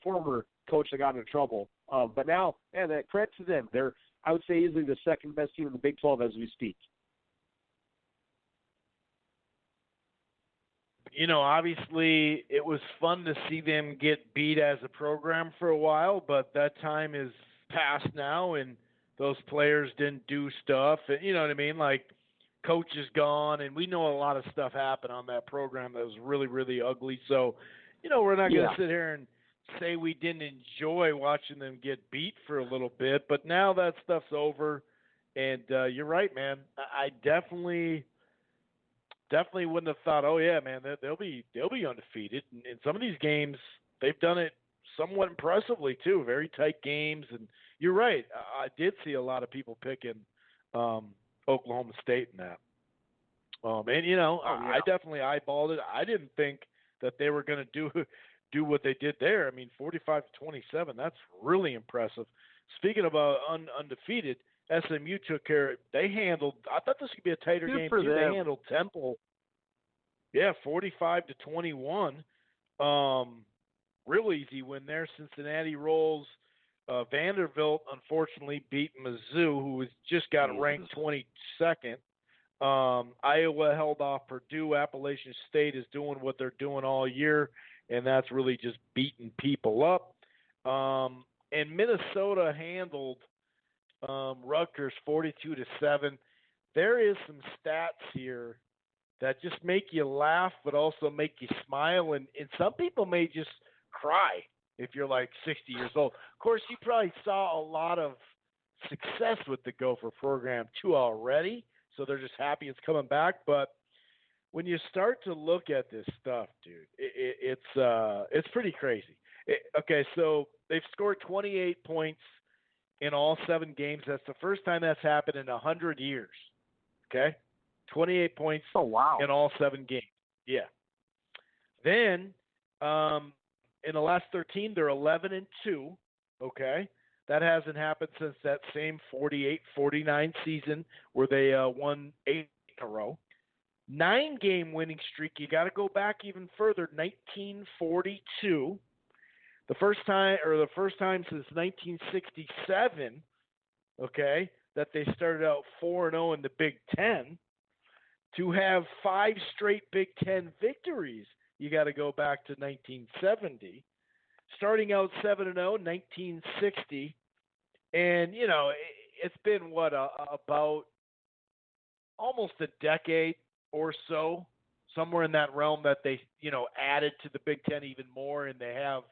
former coach that got into trouble, but now, man, that credit to them. They're, I would say, easily the second best team in the Big 12 as we speak. Obviously, it was fun to see them get beat as a program for a while, but that time is past now, and those players didn't do stuff. And, you know what I mean? Like, coach is gone, and we know a lot of stuff happened on that program that was really, really ugly. So, we're not going to sit here and say we didn't enjoy watching them get beat for a little bit, but now that stuff's over. And you're right, man. I definitely wouldn't have thought, oh yeah, man, they'll be undefeated. And some of these games, they've done it somewhat impressively too. Very tight games, and you're right. I did see a lot of people picking Oklahoma State in that. I definitely eyeballed it. I didn't think that they were going to do what they did there. I mean, 45-27, that's really impressive. Speaking of undefeated, SMU took care. They handled. I thought this could be a tighter game too. Them. They handled Temple. Yeah, 45-21. Real easy win there. Cincinnati rolls. Vanderbilt unfortunately beat Mizzou, who was just got ranked 22nd. Iowa held off Purdue. Appalachian State is doing what they're doing all year, and that's really just beating people up. And Minnesota handled Rutgers 42-7. There is some stats here that just make you laugh, but also make you smile, and some people may just cry if you're like 60 years old. Of course, you probably saw a lot of success with the Gopher program too already, so they're just happy it's coming back. But when you start to look at this stuff, dude, it's pretty crazy. Okay, so they've scored 28 points in all 7 games. That's the first time that's happened in 100 years. Okay, 28 points in all 7 games. Yeah. Then in the last 13, they're 11-2. Okay, that hasn't happened since that same 48-49 season where they won 8 in a row. 9-game winning streak. You got to go back even further. 1942. The first time since 1967, okay, that they started out 4-0 in the Big Ten. To have 5 straight Big Ten victories, you got to go back to 1970. Starting out 7-0, 1960, and it's been about almost a decade or so, somewhere in that realm, that they added to the Big Ten even more, and they have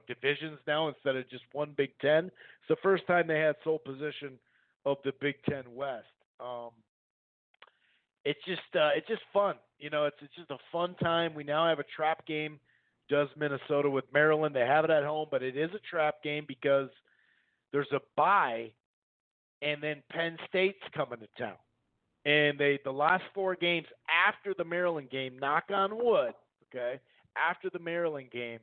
divisions now instead of just one Big Ten. It's the first time they had sole position of the Big Ten West. It's just fun. It's just a fun time. We now have a trap game. Does Minnesota with Maryland? They have it at home, but it is a trap game because there's a bye, and then Penn State's coming to town. And the last 4 games after the Maryland game, knock on wood, okay, after the Maryland game,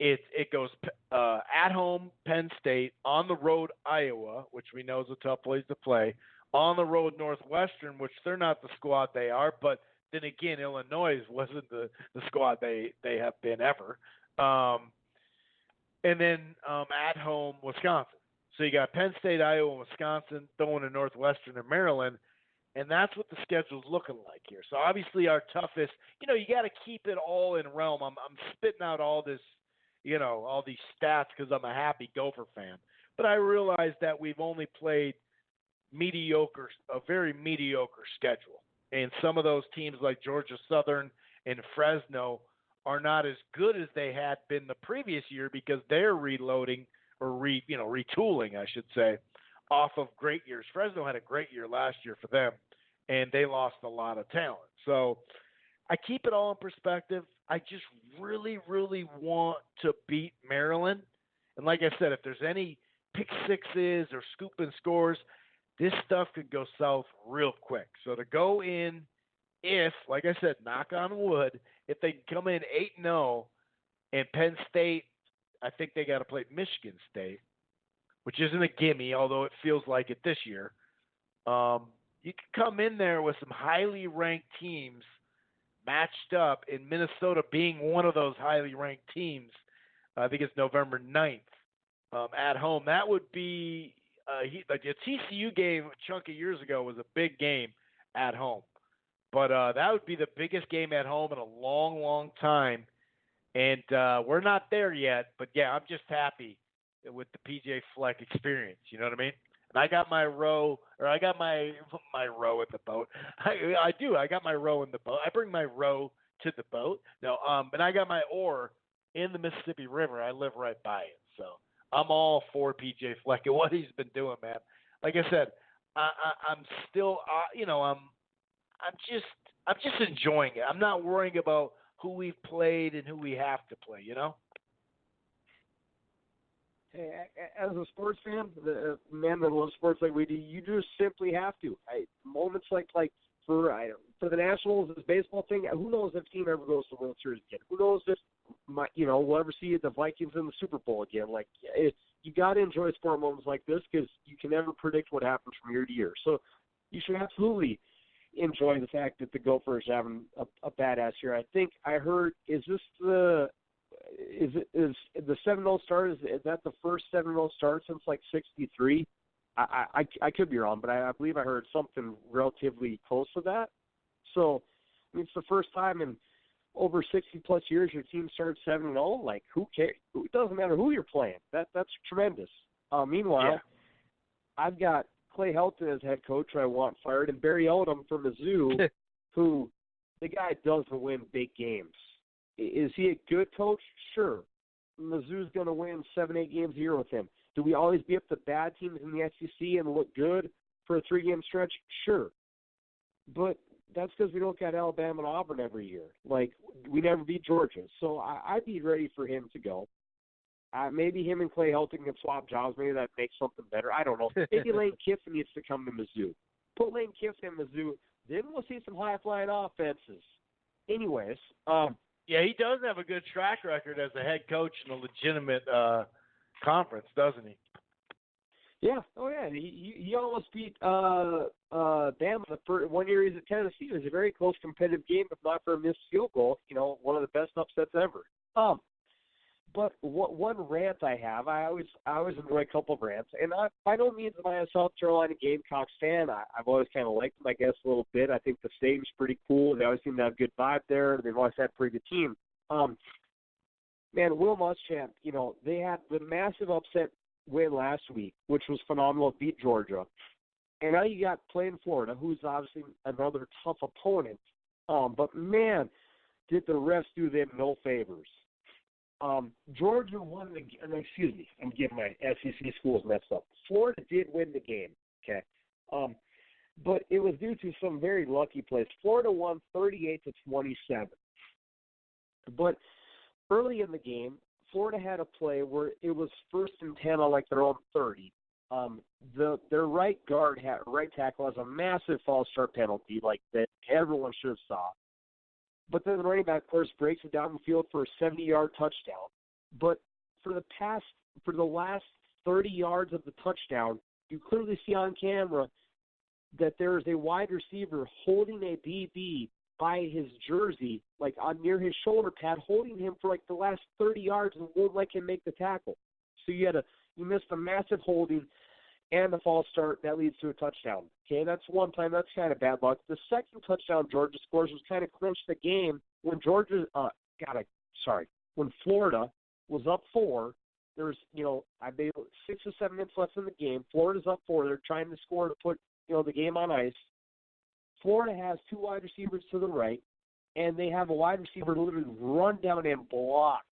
it goes at home Penn State, on the road Iowa, which we know is a tough place to play, on the road Northwestern, which they're not the squad they are, but then again Illinois wasn't the squad they have been ever. And then at home Wisconsin. So you got Penn State, Iowa, Wisconsin, throwing in Northwestern and Maryland, and that's what the schedule's looking like here. So obviously our toughest, you got to keep it all in realm. I'm spitting out all this, all these stats because I'm a happy Gopher fan. But I realize that we've only played a very mediocre schedule. And some of those teams like Georgia Southern and Fresno are not as good as they had been the previous year because they're reloading or retooling, I should say, off of great years. Fresno had a great year last year for them, and they lost a lot of talent. So I keep it all in perspective. I just really, really want to beat Maryland. And like I said, if there's any pick sixes or scooping scores, this stuff could go south real quick. So to go in, if, like I said, knock on wood, if they come in 8-0 and Penn State, I think they got to play Michigan State, which isn't a gimme, although it feels like it this year. You can come in there with some highly ranked teams matched up, in Minnesota being one of those highly ranked teams. I think it's November 9th at home. That would be like a TCU game a chunk of years ago was a big game at home. But that would be the biggest game at home in a long, long time. And we're not there yet. But, yeah, I'm just happy with the PJ Fleck experience. You know what I mean? And I got my row, or I got my row at the boat. I do. I got my row in the boat. I bring my row to the boat. No, and I got my oar in the Mississippi River. I live right by it. So I'm all for PJ Fleck and what he's been doing, man. Like I said, I'm still, I'm just enjoying it. I'm not worrying about who we've played and who we have to play, Hey, as a sports fan, the man that loves sports like we do, you just simply have to. Moments like for the Nationals, this baseball thing, who knows if team ever goes to the World Series again? Who knows if we'll ever see the Vikings in the Super Bowl again? You got to enjoy sport moments like this because you can never predict what happens from year to year. So you should absolutely enjoy the fact that the Gophers are having a badass year. I think I heard, is the 7-0 start, is that the first 7-0 start since 63? I could be wrong, but I believe I heard something relatively close to that. So it's the first time in over 60+ years your team started 7-0. Who cares? It doesn't matter who you're playing. That's tremendous. Meanwhile, I've got Clay Helton as head coach who I want fired, and Barry Odom from Mizzou, who the guy doesn't win big games. Is he a good coach? Sure. Mizzou's going to win 7-8 games a year with him. Do we always beat up the bad teams in the SEC and look good for a 3-game stretch? Sure. But that's because we don't got Alabama and Auburn every year. We never beat Georgia. So I'd be ready for him to go. Maybe him and Clay Helton can swap jobs. Maybe that makes something better. I don't know. Maybe Lane Kiffin needs to come to Mizzou. Put Lane Kiffin in Mizzou. Then we'll see some high-flying offenses. Anyways. Yeah, he does have a good track record as a head coach in a legitimate conference, doesn't he? Yeah. Oh, yeah. He almost beat Bama the first 1 year he's at Tennessee. It was a very close competitive game, if not for a missed field goal. One of the best upsets ever. But one rant I have, I always enjoy a couple of rants, and by no means am I a South Carolina Gamecocks fan. I've always kind of liked them, I guess, a little bit. I think the stadium's pretty cool. They always seem to have a good vibe there. They've always had a pretty good team. Man, Will Muschamp, they had the massive upset win last week, which was phenomenal, beat Georgia. And now you got playing Florida, who's obviously another tough opponent. But, man, did the refs do them no favors. Georgia won excuse me, I'm getting my SEC schools messed up. Florida did win the game, okay? But it was due to some very lucky plays. Florida won 38-27. But early in the game, Florida had a play where it was 1st and 10 on their own 30. Their right tackle has a massive false start penalty that everyone should have saw. But then the running back, of course, breaks it down the field for a 70-yard touchdown. But for the last 30 yards of the touchdown, you clearly see on camera that there is a wide receiver holding a DB by his jersey, like on near his shoulder pad, holding him for like the last 30 yards and won't let him make the tackle. So you missed a massive holding and a false start that leads to a touchdown. Okay, that's one time. That's kind of bad luck. The second touchdown Georgia scores was kind of clinched the game when when Florida was up 4. There's, I bet 6 or 7 minutes left in the game. Florida's up 4. They're trying to score to put, the game on ice. Florida has 2 wide receivers to the right, and they have a wide receiver literally run down and block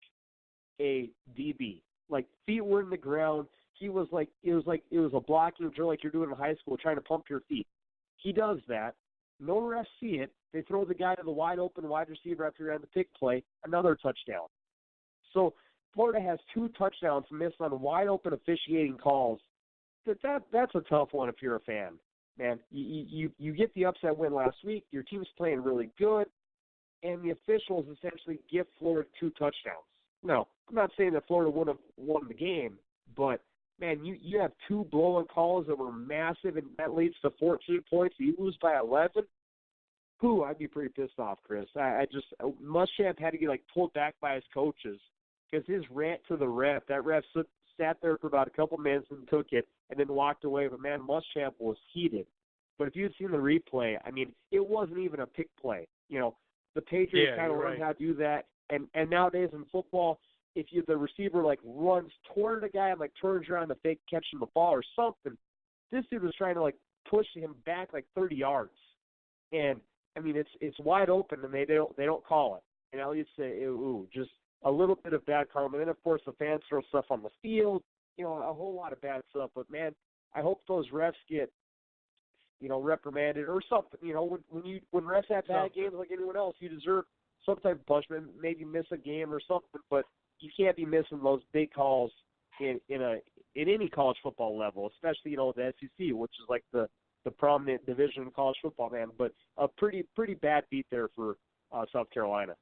a DB. Like, feet were in the ground. He was like, it was a blocking drill like you're doing in high school, trying to pump your feet. He does that. No refs see it. They throw the guy to the wide open wide receiver after he ran the pick play. Another touchdown. So Florida has 2 touchdowns missed on wide open officiating calls. That's a tough one if you're a fan, man. You get the upset win last week. Your team's playing really good, and the officials essentially give Florida 2 touchdowns. No, I'm not saying that Florida would have won the game, but man, you have 2 blowout calls that were massive, and that leads to 14 points. You lose by 11. I'd be pretty pissed off, Chris. Muschamp had to get pulled back by his coaches because his rant to the ref, that ref sat there for about a couple minutes and took it and then walked away. But man, Muschamp was heated. But if you'd seen the replay, I mean, it wasn't even a pick play. The Patriots kind of learned how to do that, and nowadays in football, if the receiver runs toward the guy and turns around to fake catching the ball or something, this dude was trying to push him back 30 yards, and I mean it's wide open and they don't call it. And I'll just say, just a little bit of bad karma. And then of course the fans throw stuff on the field, a whole lot of bad stuff. But man, I hope those refs get reprimanded or something. When refs have bad games like anyone else, you deserve some type of punishment, maybe miss a game or something, but you can't be missing those big calls in any college football level, especially the SEC, which is the prominent division in college football, man. But a pretty bad beat there for South Carolina.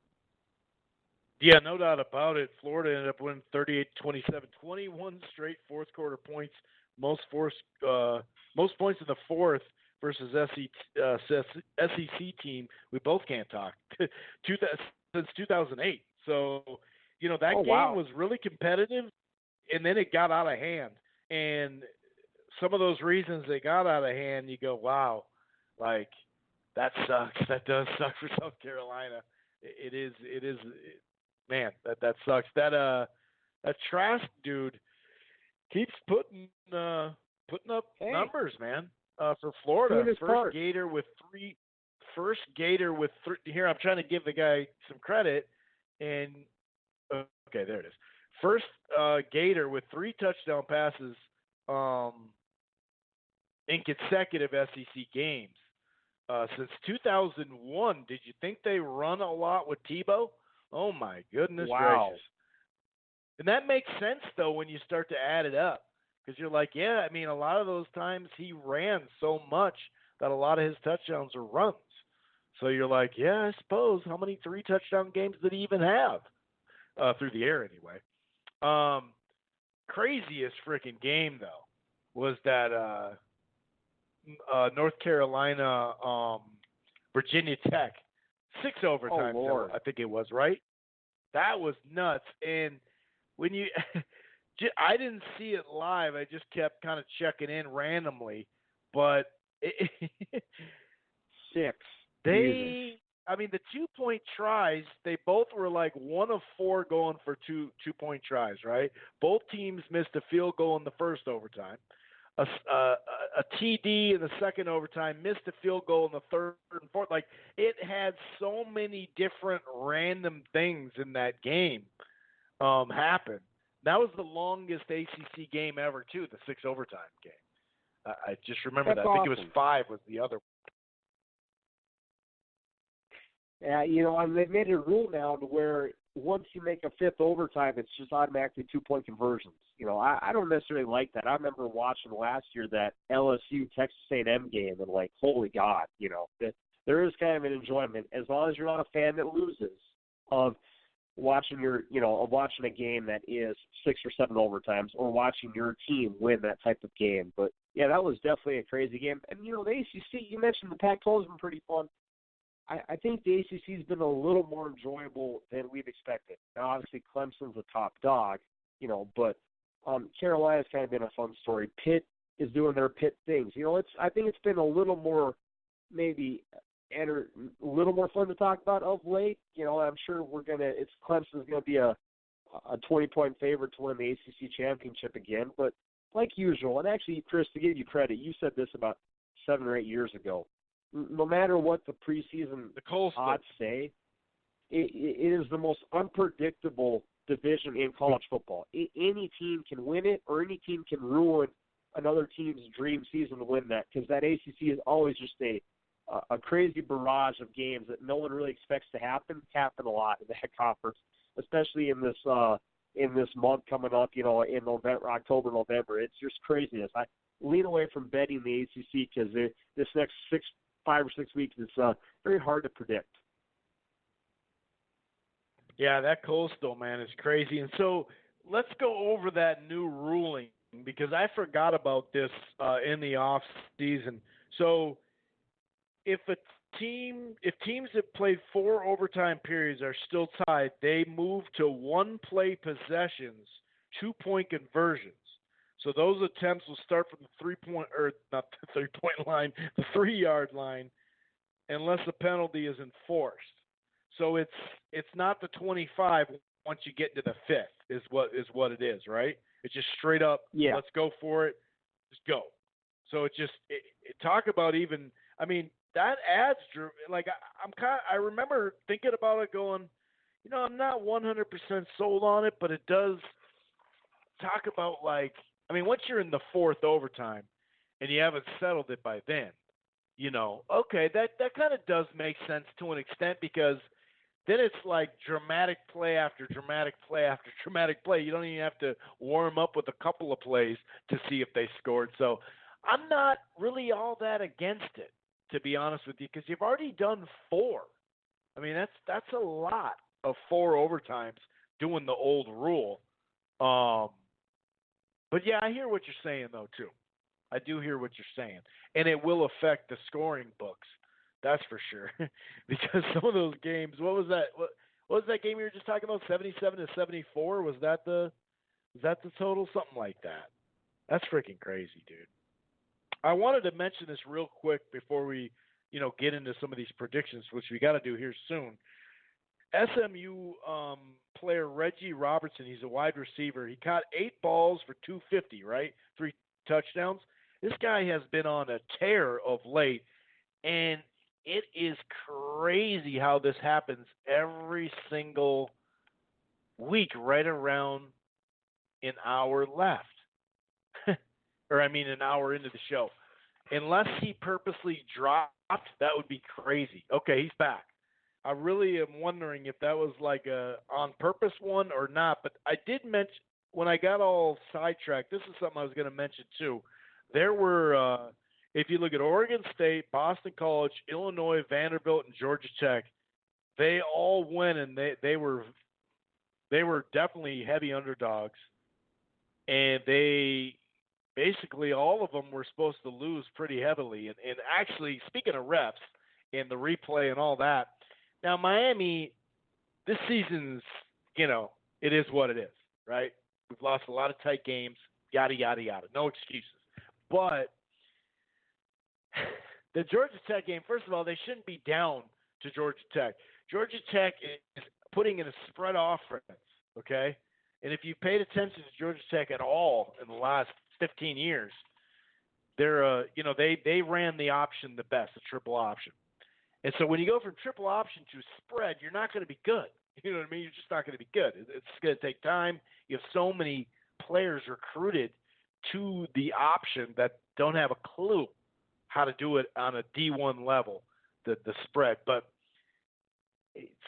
Yeah, no doubt about it. Florida ended up winning 38-27, 21 straight fourth quarter points, most points in the fourth versus SEC team. We both can't talk since 2008. So. That game was really competitive, and then it got out of hand. And some of those reasons they got out of hand, you go, wow, that sucks. That does suck for South Carolina. It is, man, that sucks. That Trask dude keeps putting up numbers, man, for Florida. First Gator with three. Here, I'm trying to give the guy some credit, and okay, there it is. First Gator with 3 touchdown passes in consecutive SEC games since 2001. Did you think they run a lot with Tebow? Oh my goodness gracious! And that makes sense though when you start to add it up, because you're like, yeah, I mean, a lot of those times he ran so much that a lot of his touchdowns are runs. So you're like, yeah, I suppose. How many 3 touchdown games did he even have? Through the air anyway. Craziest freaking game though was that North Carolina Virginia Tech 6 overtime. I think it was, right? That was nuts. And when I didn't see it live. I just kept kind of checking in randomly, but 6. I mean, the 2-point tries, they both were 1 of 4 going for two-point tries, right? Both teams missed a field goal in the first overtime. A TD in the second overtime, missed a field goal in the third and fourth. It had so many different random things in that game happen. That was the longest ACC game ever, too, the 6 overtime game. I just remember that. Awesome. I think it was 5 was the other one. And they've made it a rule now to where once you make a 5th overtime, it's just automatically 2-point conversions. I don't necessarily like that. I remember watching last year that LSU Texas A&M game, and holy God, there is kind of an enjoyment as long as you're not a fan that loses of watching watching a game that is 6 or 7 overtimes, or watching your team win that type of game. But yeah, that was definitely a crazy game. And the ACC, you mentioned the Pac-12 has been pretty fun. I think the ACC has been a little more enjoyable than we've expected. Now, obviously, Clemson's a top dog, but Carolina's kind of been a fun story. Pitt is doing their Pitt things. I think it's been a little more maybe a little more fun to talk about of late. I'm sure Clemson's gonna be a 20-point favorite to win the ACC championship again. But like usual, and actually, Chris, to give you credit, you said this about 7 or 8 years ago. No matter what the preseason odds say, it is the most unpredictable division in college football. Any team can win it, or any team can ruin another team's dream season to win that, because that ACC is always just a crazy barrage of games that no one really expects to happen a lot in that conference, especially in this month coming up, in November, October, November. It's just craziness. I lean away from betting the ACC because this next 5 or 6 weeks is very hard to predict. Yeah, that Coastal, man, is crazy. And so let's go over that new ruling, because I forgot about this in the off season. So if teams that played 4 overtime periods are still tied, they move to 1-play possessions, 2-point conversions. So those attempts will start from the 3-point line, the 3-yard line, unless a penalty is enforced. So it's not the 25 once you get to the 5th is what it is, right? It's just straight up. Yeah. Let's go for it. Just go. So talk about even. I mean, that adds, like, I remember thinking about it going, I'm not 100% sold on it, but it does talk about, like, I mean, once you're in the 4th overtime and you haven't settled it by then, okay, that kind of does make sense to an extent, because then it's like dramatic play after dramatic play after dramatic play. You don't even have to warm up with a couple of plays to see if they scored. So I'm not really all that against it, to be honest with you, because you've already done 4. I mean, that's a lot of 4 overtimes doing the old rule. But yeah, I hear what you're saying though too. I do hear what you're saying, and it will affect the scoring books. That's for sure, because some of those games. What was that? What was that game you were just talking about? 77-74. Was that the total? Something like that. That's freaking crazy, dude. I wanted to mention this real quick before we, get into some of these predictions, which we got to do here soon. SMU player Reggie Robertson, he's a wide receiver. He caught 8 balls for 250, right? 3 touchdowns. This guy has been on a tear of late, and it is crazy how this happens every single week, right around an hour left. An hour into the show. Unless he purposely dropped, that would be crazy. Okay, he's back. I really am wondering if that was like a on purpose one or not. But I did mention, when I got all sidetracked, this is something I was going to mention too. There were, if you look at Oregon State, Boston College, Illinois, Vanderbilt, and Georgia Tech, they all went, and they were definitely heavy underdogs, and they basically all of them were supposed to lose pretty heavily. And actually, speaking of refs and the replay and all that, now Miami, this season's, it is what it is, right? We've lost a lot of tight games, yada, yada, yada. No excuses. But the Georgia Tech game, first of all, they shouldn't be down to Georgia Tech. Georgia Tech is putting in a spread offense, okay? And if you paid attention to Georgia Tech at all in the last 15 years, they're, they ran the option the best, the triple option. And so when you go from triple option to spread, you're not going to be good. You know what I mean? You're just not going to be good. It's going to take time. You have so many players recruited to the option that don't have a clue how to do it on a D1 level, the spread. But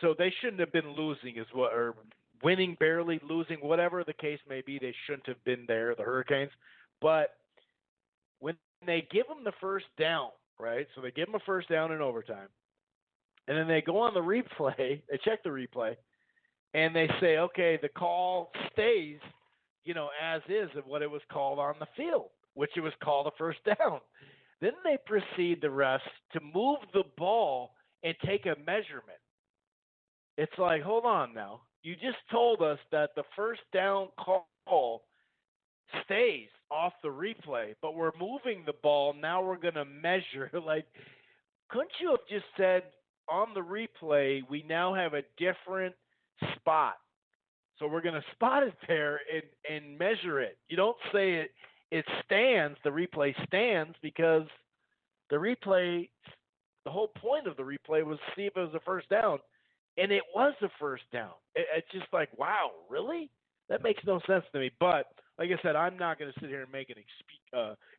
so they shouldn't have been losing or winning barely, losing, whatever the case may be. They shouldn't have been there, the Hurricanes. But when they give them the first down, right? So they give them a first down in overtime. And then they go on the replay, they check the replay, and they say, okay, the call stays, as is of what it was called on the field, which it was called a first down. Then they proceed, the refs, to move the ball and take a measurement. It's like, hold on now. You just told us that the first down call stays off the replay, but we're moving the ball. Now we're going to measure. Like, couldn't you have just said on the replay, we now have a different spot? So we're going to spot it there and measure it. You don't say it stands, the replay stands, because the whole point of the replay was to see if it was a first down, and it was a first down. It's just like, wow, really? That makes no sense to me. But like I said, I'm not going to sit here and make an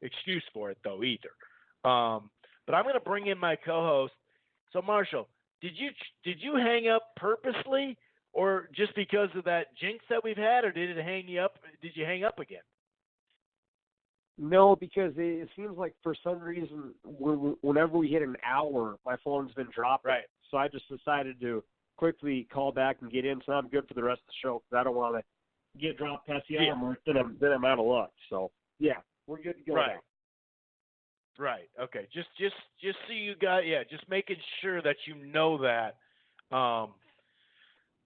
excuse for it, though, either. But I'm going to bring in my co-host. So, Marshall, did you hang up purposely, or just because of that jinx that we've had, or did it hang you up? Did you hang up again? No, because it seems like for some reason, whenever we hit an hour, my phone's been dropping. Right. So I just decided to quickly call back and get in, so I'm good for the rest of the show, because I don't want to get dropped past the hour mark, then I'm out of luck. So, yeah, we're good to go now. Right. Okay. Just so you got, just making sure that you know that.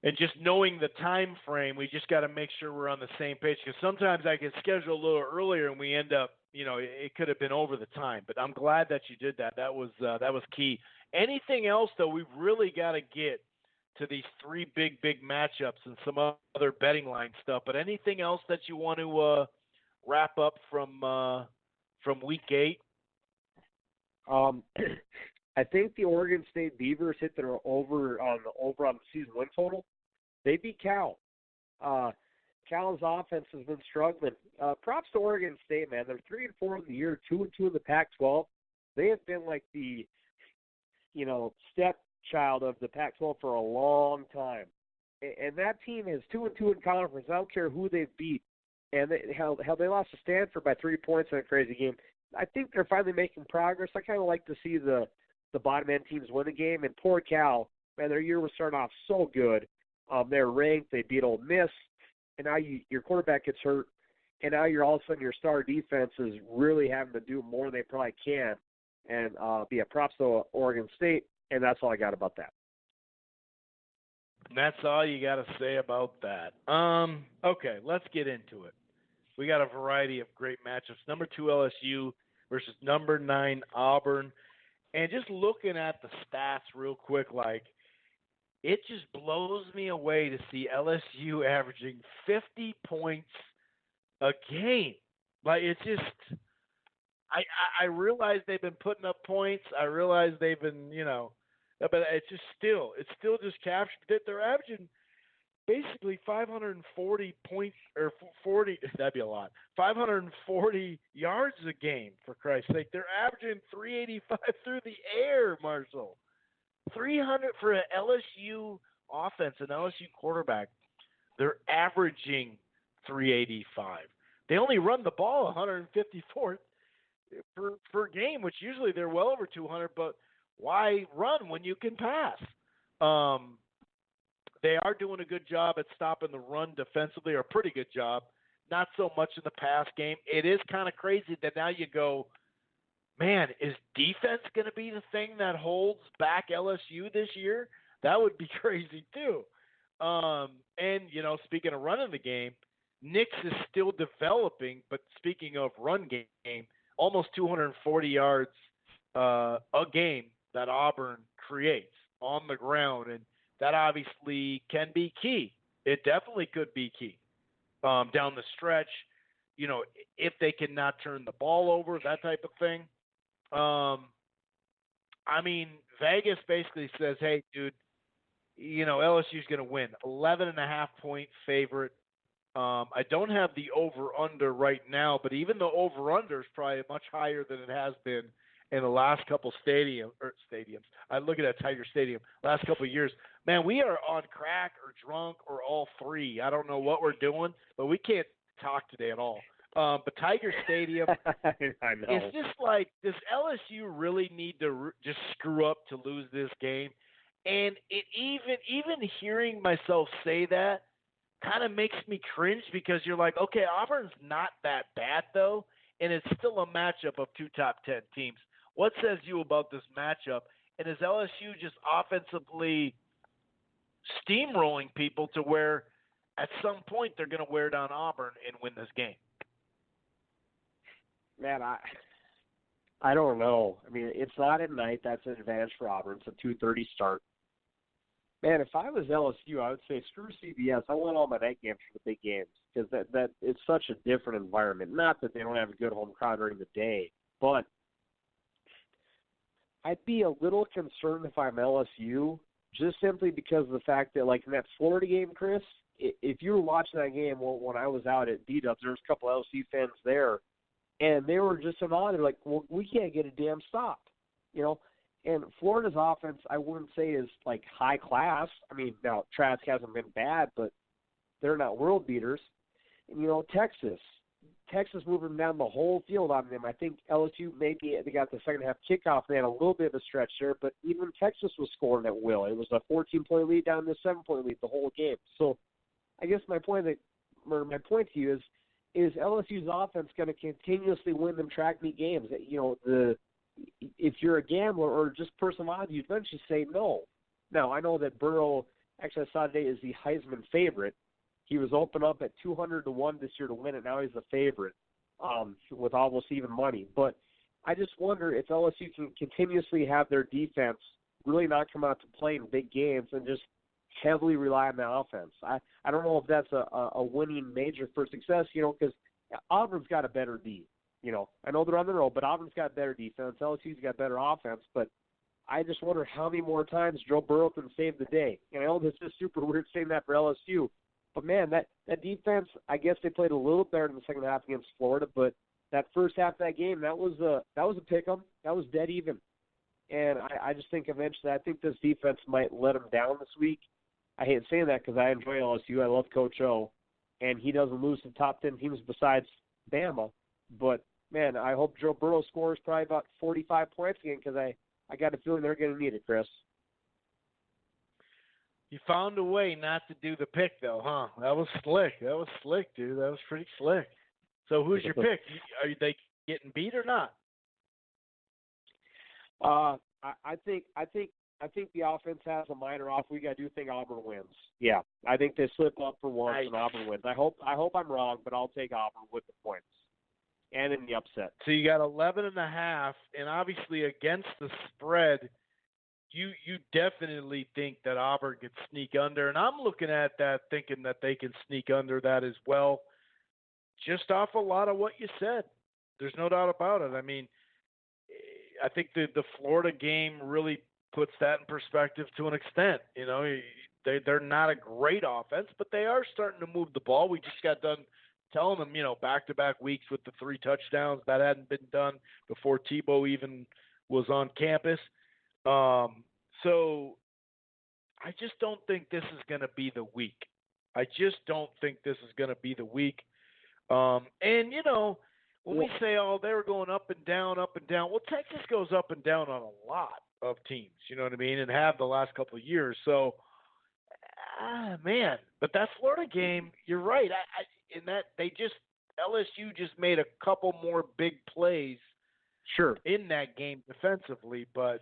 And just knowing the time frame, we just got to make sure we're on the same page, because sometimes I can schedule a little earlier and we end up, it could have been over the time. But I'm glad that you did that. That was key. Anything else, though? We've really got to get to these three big matchups and some other betting line stuff. But anything else that you want to wrap up from Week 8? I think the Oregon State Beavers hit their over on the season win total. They beat Cal. Cal's offense has been struggling. Props to Oregon State, man. They're 3-4 in the year, 2-2 in the Pac-12. They have been like the, stepchild of the Pac-12 for a long time. And that team is 2-2 in conference. I don't care who they've beat. And how they lost to Stanford by 3 points in a crazy game. I think they're finally making progress. I kind of like to see the bottom end teams win the game. And poor Cal, man, their year was starting off so good. They're ranked. They beat Ole Miss, and now your quarterback gets hurt, and now you're all of a sudden your star defense is really having to do more than they probably can. And be a props to Oregon State, and that's all I got about that. That's all you got to say about that. Okay, let's get into it. We got a variety of great matchups. Number 2 LSU versus number 9 Auburn. And just looking at the stats real quick, it just blows me away to see LSU averaging 50 points a game. It's just, I realize they've been putting up points. I realize they've been, but it's still just captured that they're averaging basically 540 points, or 40, that'd be a lot, 540 yards a game, for Christ's sake. They're averaging 385 through the air, Marshall. 300 for an LSU offense, an LSU quarterback. They're averaging 385. They only run the ball 154 per game, which usually they're well over 200, but why run when you can pass? They are doing a good job at stopping the run defensively, or a pretty good job. Not so much in the pass game. It is kind of crazy that now you go, man, is defense going to be the thing that holds back LSU this year? That would be crazy too. And, speaking of running the game, Nix is still developing, but speaking of run game, almost 240 yards a game that Auburn creates on the ground, and that obviously can be key. It definitely could be key down the stretch, if they cannot turn the ball over, that type of thing. Vegas basically says, hey, dude, LSU's going to win. 11.5-point favorite. I don't have the over-under right now, but even the over-under is probably much higher than it has been in the last couple stadiums. I look at that Tiger Stadium last couple of years. Man, we are on crack or drunk or all three. I don't know what we're doing, but we can't talk today at all. But Tiger Stadium, I know. It's just like, does LSU really need to just screw up to lose this game? And it even hearing myself say that kind of makes me cringe because you're like, okay, Auburn's not that bad though, and it's still a matchup of two top 10 teams. What says you about this matchup? And is LSU just offensively steamrolling people to where at some point they're going to wear down Auburn and win this game? Man, I don't know. I mean, it's not at night. That's an advantage for Auburn. It's a 2:30 start. Man, if I was LSU, I would say screw CBS. I want all my night games for the big games because that it's such a different environment. Not that they don't have a good home crowd during the day, but I'd be a little concerned if I'm LSU, just simply because of the fact that, like in that Florida game, Chris, if you were watching that game when I was out at B-Dubs, there was a couple LSU fans there, and they were just in awe. They're like, well, we can't get a damn stop, you know. And Florida's offense, I wouldn't say is like high class. I mean, now Trask hasn't been bad, but they're not world beaters. And, you know, Texas moving down the whole field on them. I think LSU maybe they got the second half kickoff. They had a little bit of a stretch there, but even Texas was scoring at will. It was a 14-point lead down to a 7-point lead the whole game. So I guess my point to you is LSU's offense going to continuously win them track meet games? You know, if you're a gambler or just personality, you'd eventually say no. Now, I know that Burrow, actually I saw today, is the Heisman favorite. He was open up at 200-1 this year to win it. Now he's the favorite with almost even money. But I just wonder if LSU can continuously have their defense really not come out to play in big games and just heavily rely on the offense. I don't know if that's a winning major for success, you know, because Auburn's got a better D. You know, I know they're on the road, but Auburn's got better defense. LSU's got better offense, but I just wonder how many more times Joe Burrow can save the day. And I know this is super weird saying that for LSU, but man, that defense, I guess they played a little better in the second half against Florida, but that first half of that game, that was a pick 'em. That was dead even. And I just think eventually, I think this defense might let them down this week. I hate saying that because I enjoy LSU. I love Coach O, and he doesn't lose to top 10 teams besides Bama. But, man, I hope Joe Burrow scores probably about 45 points again because I got a feeling they're going to need it, Chris. You found a way not to do the pick, though, huh? That was slick. That was slick, dude. That was pretty slick. So who's your pick? Are they getting beat or not? I think the offense has a minor off week. I do think Auburn wins. Yeah, I think they slip up for once and Auburn wins. I hope I'm wrong, but I'll take Auburn with the points and in the upset. So you got 11.5, and obviously against the spread, you definitely think that Auburn could sneak under, and I'm looking at that thinking that they can sneak under that as well, just off a lot of what you said. There's no doubt about it. I mean, I think the Florida game really puts that in perspective to an extent. You know, they're not a great offense, but they are starting to move the ball. We just got done telling them, you know, back-to-back weeks with the 3 touchdowns. That hadn't been done before Tebow even was on campus. So I just don't think this is going to be the week. I just don't think this is going to be the week. And, you know, when we say, oh, they were going up and down, well, Texas goes up and down on a lot of teams, you know what I mean, and have the last couple of years. So, man, but that Florida game, you're right. In that LSU just made a couple more big plays in that game defensively, but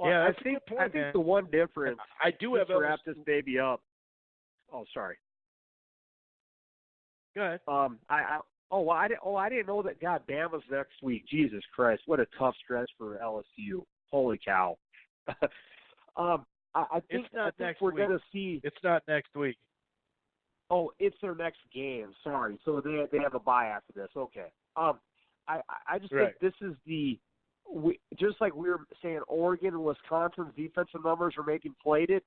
yeah, I think the one difference. I do have to wrap this baby up. Oh, sorry. Go ahead. I didn't know that. God, Bama's next week. Jesus Christ, what a tough stretch for LSU. Holy cow. I think we're going to see. It's not next week. Oh, it's their next game. Sorry. So they have a bye after this. Okay. I just think this is just like we were saying, Oregon and Wisconsin's defensive numbers are maybe inflated.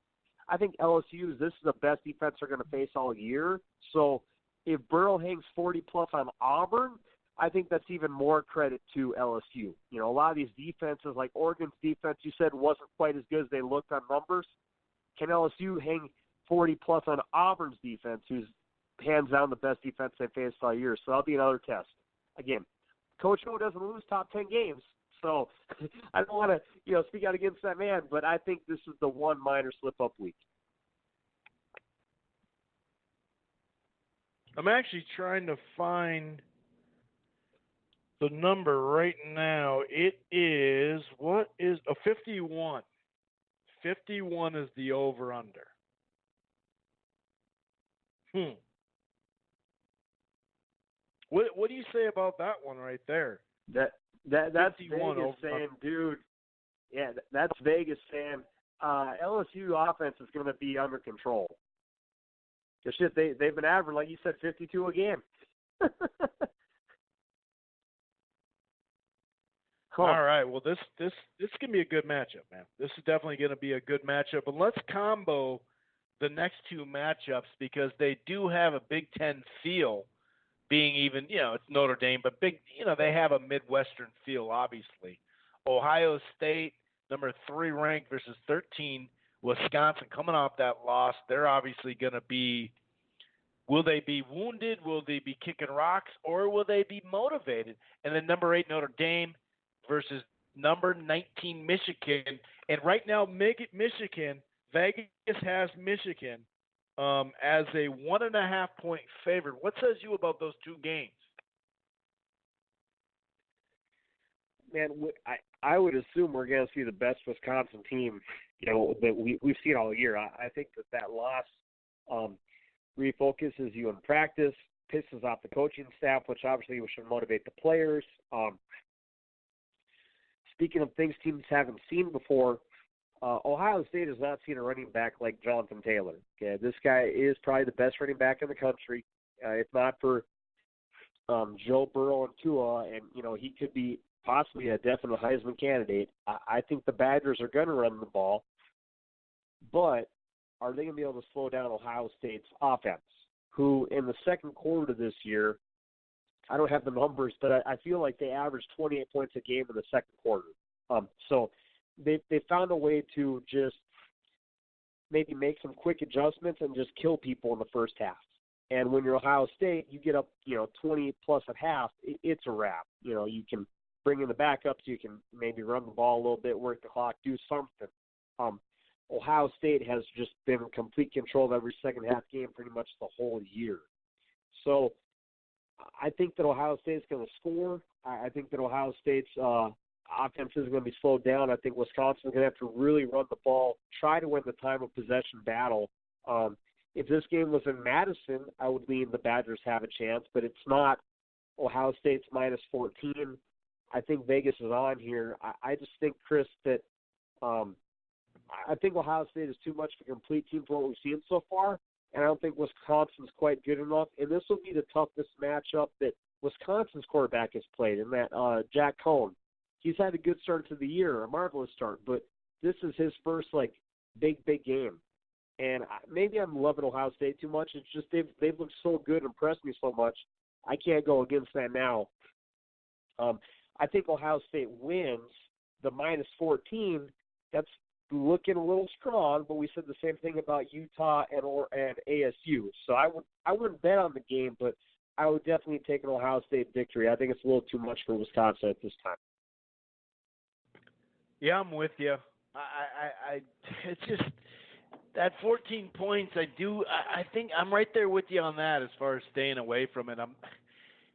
I think LSU's, this is the best defense they're going to face all year. So if Burrow hangs 40-plus on Auburn, I think that's even more credit to LSU. You know, a lot of these defenses, like Oregon's defense, you said wasn't quite as good as they looked on numbers. Can LSU hang 40-plus on Auburn's defense, who's hands down the best defense they faced all year? So that'll be another test. Again, Coach O doesn't lose top 10 games. So I don't want to, speak out against that man, but I think this is the one minor slip-up week. I'm actually trying to find the number right now. It is, what is, a 51. 51 is the over-under. What do you say about that one right there? That's 51 Vegas saying, dude. Yeah, that's Vegas saying LSU offense is going to be under control. Because shit, they've been averaging, like you said, 52 a game. All right. Well, this can be a good matchup, man. This is definitely going to be a good matchup. And let's combo the next two matchups because they do have a Big Ten feel. Being even, it's Notre Dame, but they have a Midwestern feel, obviously. Ohio State, number 3 ranked versus 13, Wisconsin coming off that loss. They're obviously going to be, will they be wounded? Will they be kicking rocks? Or will they be motivated? And then number 8, Notre Dame versus number 19, Michigan. And right now, Michigan, Vegas has Michigan as a 1.5-point favorite. What says you about those two games? Man, I would assume we're going to see the best Wisconsin team, that we've seen all year. I think that loss refocuses you in practice, pisses off the coaching staff, which obviously should motivate the players. Speaking of things teams haven't seen before, Ohio State has not seen a running back like Jonathan Taylor. Okay, this guy is probably the best running back in the country. If not for Joe Burrow and Tua, and he could be possibly a definite Heisman candidate. I think the Badgers are going to run the ball, but are they going to be able to slow down Ohio State's offense, who in the second quarter this year, I don't have the numbers, but I feel like they averaged 28 points a game in the second quarter. So they found a way to just maybe make some quick adjustments and just kill people in the first half. And when you're Ohio State, you get up, 20 plus at half, it's a wrap. You can bring in the backups, you can maybe run the ball a little bit, work the clock, do something. Ohio State has just been in complete control of every second half game pretty much the whole year. So I think that Ohio State's going to score. I think that Ohio State's offense is going to be slowed down. I think Wisconsin's going to have to really run the ball, try to win the time of possession battle. If this game was in Madison, I would lean the Badgers have a chance, but it's not. Ohio State's minus 14. I think Vegas is on here. I just think, Chris, that I think Ohio State is too much of a complete team for what we've seen so far, and I don't think Wisconsin's quite good enough. And this will be the toughest matchup that Wisconsin's quarterback has played, in that Jack Cohn. He's had a good start to the year, a marvelous start, but this is his first, big game. And maybe I'm loving Ohio State too much. It's just they've looked so good and impressed me so much. I can't go against that now. I think Ohio State wins the minus 14. That's looking a little strong, but we said the same thing about Utah and ASU. So I wouldn't bet on the game, but I would definitely take an Ohio State victory. I think it's a little too much for Wisconsin at this time. Yeah, I'm with you. I it's just that 14 points. I think I'm right there with you on that as far as staying away from it.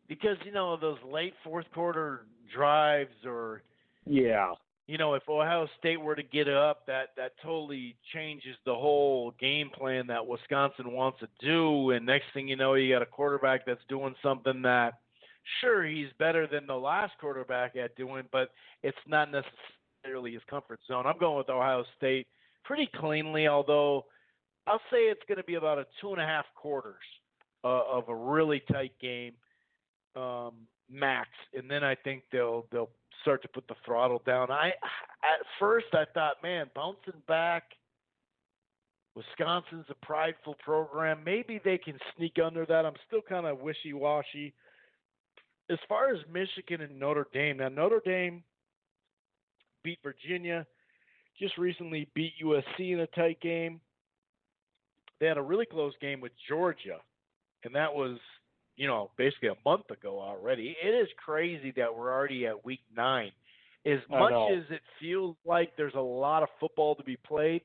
Because those late fourth quarter drives, or if Ohio State were to get up, that totally changes the whole game plan that Wisconsin wants to do. And next thing you know, you got a quarterback that's doing something that, sure, he's better than the last quarterback at doing, but it's not necessarily his comfort zone. I'm going with Ohio State pretty cleanly, although I'll say it's going to be about a 2.5 quarters of a really tight game, max, and then I think they'll start to put the throttle down. At first I thought, man, bouncing back, Wisconsin's a prideful program. Maybe they can sneak under that. I'm still kind of wishy-washy. As far as Michigan and Notre Dame, now Notre Dame beat Virginia, just recently beat USC in a tight game. They had a really close game with Georgia, and that was, basically a month ago already. It is crazy that we're already at week 9 As I much know. as it feels like there's a lot of football to be played,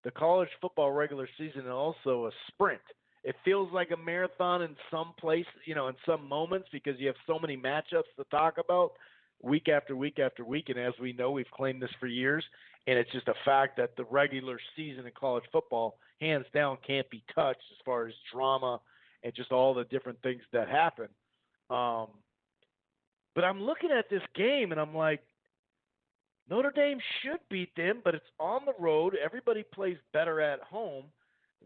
the college football regular season is also a sprint. It feels like a marathon in some place, in some moments because you have so many matchups to talk about week after week after week. And as we know, we've claimed this for years, and it's just a fact that the regular season in college football, hands down, can't be touched as far as drama and just all the different things that happen. Um, but I'm looking at this game and I'm like, Notre Dame should beat them, but it's on the road. Everybody plays better at home.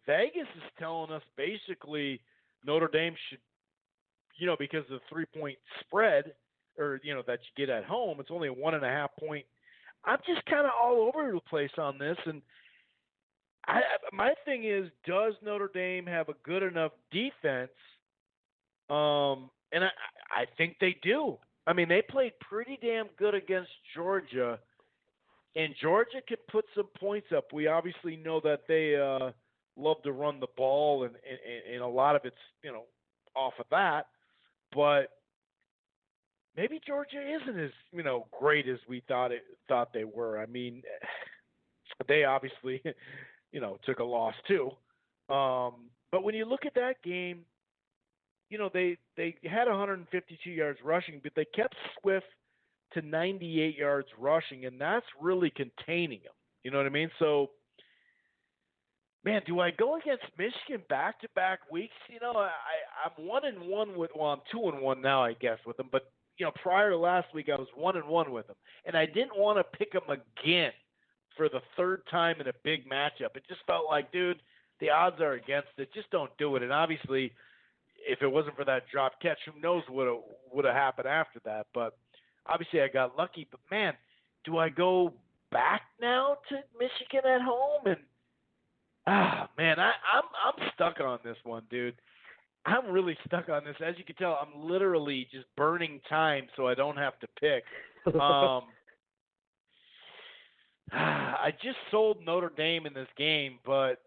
Vegas is telling us basically Notre Dame should, because of the 3-point spread or, that you get at home, it's only a 1.5 point. I'm just kind of all over the place on this. And my thing is, does Notre Dame have a good enough defense? And I think they do. I mean, they played pretty damn good against Georgia, and Georgia could put some points up. We obviously know that they love to run the ball, and a lot of it's off of that. But maybe Georgia isn't as great as we thought they were. I mean, they obviously took a loss too. But when you look at that game, they had 152 yards rushing, but they kept Swift to 98 yards rushing, and that's really containing them. You know what I mean? So, man, do I go against Michigan back-to-back weeks? I'm 1-1 with. Well, I'm 2-1 now, I guess, with them. But prior to last week, I was 1-1 with them, and I didn't want to pick them again for the third time in a big matchup. It just felt like, dude, the odds are against it. Just don't do it. And obviously, if it wasn't for that drop catch, who knows what would have happened after that. But obviously I got lucky. But, man, do I go back now to Michigan at home? And, man, I'm stuck on this one, dude. I'm really stuck on this. As you can tell, I'm literally just burning time so I don't have to pick. I just sold Notre Dame in this game, but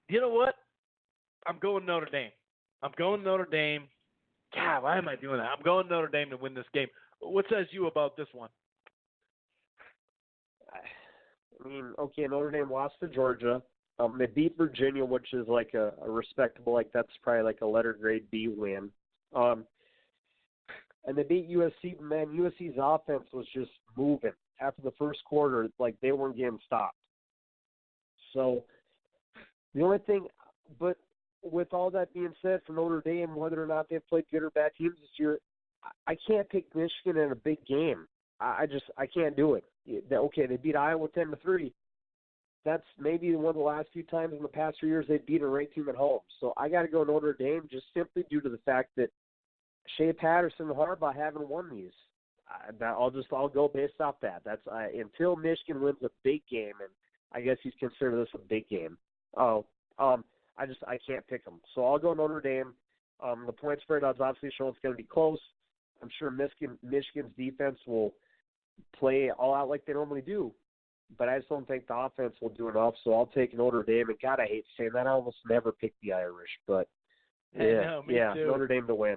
you know what? I'm going Notre Dame. God, why am I doing that? I'm going Notre Dame to win this game. What says you about this one? I mean, okay, Notre Dame lost to Georgia. They beat Virginia, which is like a respectable, that's probably like a letter grade B win. And they beat USC. Man, USC's offense was just moving. After the first quarter, they weren't getting stopped. So the only thing, but with all that being said, for Notre Dame, whether or not they've played good or bad teams this year, I can't pick Michigan in a big game. I can't do it. Okay, they beat Iowa 10-3. That's maybe one of the last few times in the past 3 years they've beat a ranked team at home. So I got to go Notre Dame just simply due to the fact that Shea Patterson and Harbaugh haven't won these. I'll go based off that. That's until Michigan wins a big game, and I guess he's considered this a big game. I can't pick them. So I'll go Notre Dame. The point spread odds obviously show it's going to be close. I'm sure Michigan's defense will play all out like they normally do, but I just don't think the offense will do enough. So I'll take Notre Dame. And God, I hate saying that. I almost never pick the Irish, but Too. Notre Dame to win.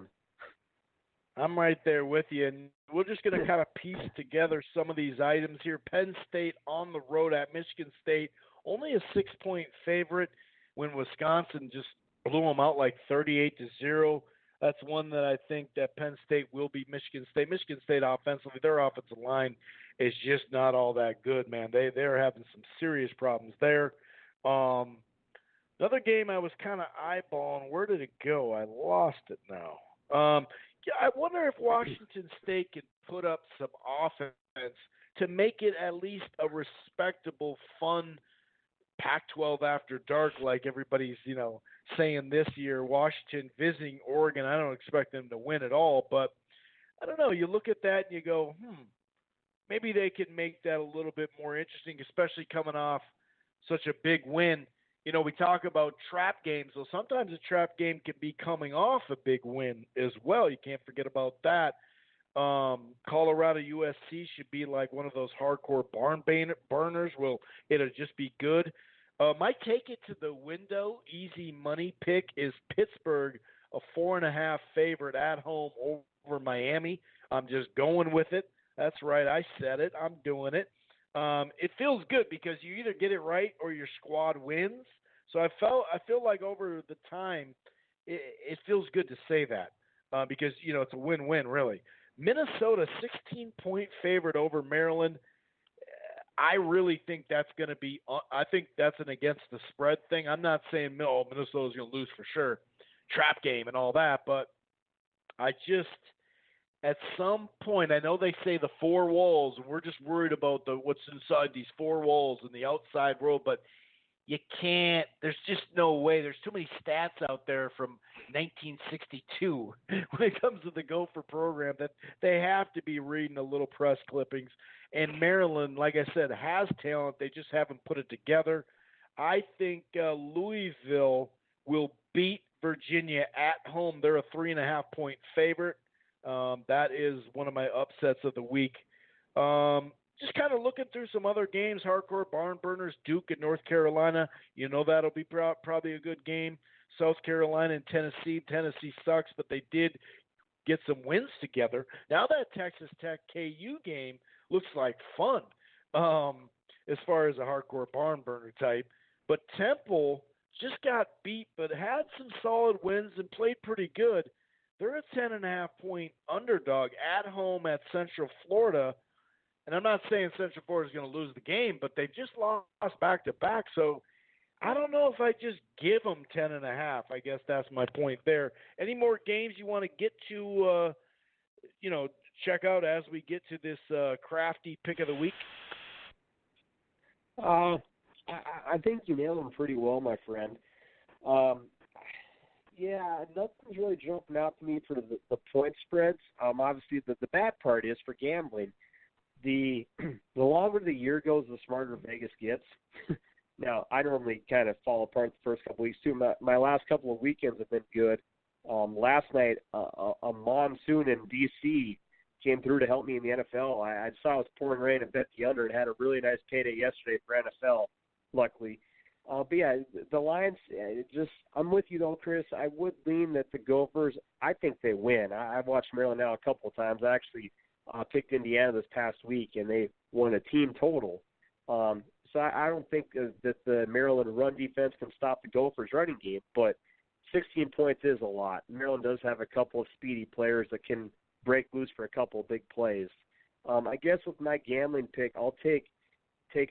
I'm right there with you, and we're just going to kind of piece together some of these items here. Penn State on the road at Michigan State, only a 6-point favorite when Wisconsin just blew them out like 38-0. That's one that I think that Penn State will beat Michigan State. Michigan State offensively, their offensive line is just not all that good, man. They're having some serious problems there. Another game I was kind of eyeballing. Where did it go? I lost it now. I wonder if Washington State can put up some offense to make it at least a respectable, fun Pac-12 after dark, like everybody's, saying this year. Washington visiting Oregon. I don't expect them to win at all, but I don't know. You look at that and you go, maybe they can make that a little bit more interesting, especially coming off such a big win. We talk about trap games. So sometimes a trap game can be coming off a big win as well. You can't forget about that. Colorado USC should be like one of those hardcore barn burners. Will it'll just be good? My take it to the window, easy money pick is Pittsburgh, a 4.5 favorite at home over Miami. I'm just going with it. That's right. I said it. I'm doing it. It feels good because you either get it right or your squad wins. So I feel like over the time, it feels good to say that because it's a win-win really. Minnesota 16-point favorite over Maryland. I really think that's going to be. I think that's an against the spread thing. I'm not saying Minnesota's going to lose for sure, trap game and all that, but I just at some point, I know they say the four walls, and we're just worried about what's inside these four walls in the outside world, but you can't. There's just no way. There's too many stats out there from 1962 when it comes to the Gopher program that they have to be reading a little press clippings. And Maryland, like I said, has talent. They just haven't put it together. I think Louisville will beat Virginia at home. They're a 3.5-point favorite. That is one of my upsets of the week. Just kind of looking through some other games, hardcore barn burners, Duke and North Carolina. That'll be probably a good game. South Carolina and Tennessee. Tennessee sucks, but they did get some wins together. Now that Texas Tech KU game looks like fun as far as a hardcore barn burner type. But Temple just got beat but had some solid wins and played pretty good. They're a 10.5-point underdog at home at Central Florida. And I'm not saying Central Florida is going to lose the game, but they just lost back-to-back. So I don't know if I just give them 10.5. I guess that's my point there. Any more games you want to get to, check out as we get to this crafty pick of the week? I think you nailed them pretty well, my friend. Yeah, nothing's really jumping out to me for the point spreads. Obviously, the bad part is for gambling, the longer the year goes, the smarter Vegas gets. Now, I normally kind of fall apart the first couple weeks, too. My last couple of weekends have been good. Last night, a monsoon in D.C. came through to help me in the NFL. I saw it was pouring rain and bet the under and had a really nice payday yesterday for NFL, luckily. But yeah, the Lions, I'm with you though, Chris. I would lean that the Gophers, I think they win. I've watched Maryland now a couple of times. I actually picked Indiana this past week, and they won a team total. So I don't think that the Maryland run defense can stop the Gophers running game, but 16 points is a lot. Maryland does have a couple of speedy players that can break loose for a couple of big plays. I guess with my gambling pick, I'll take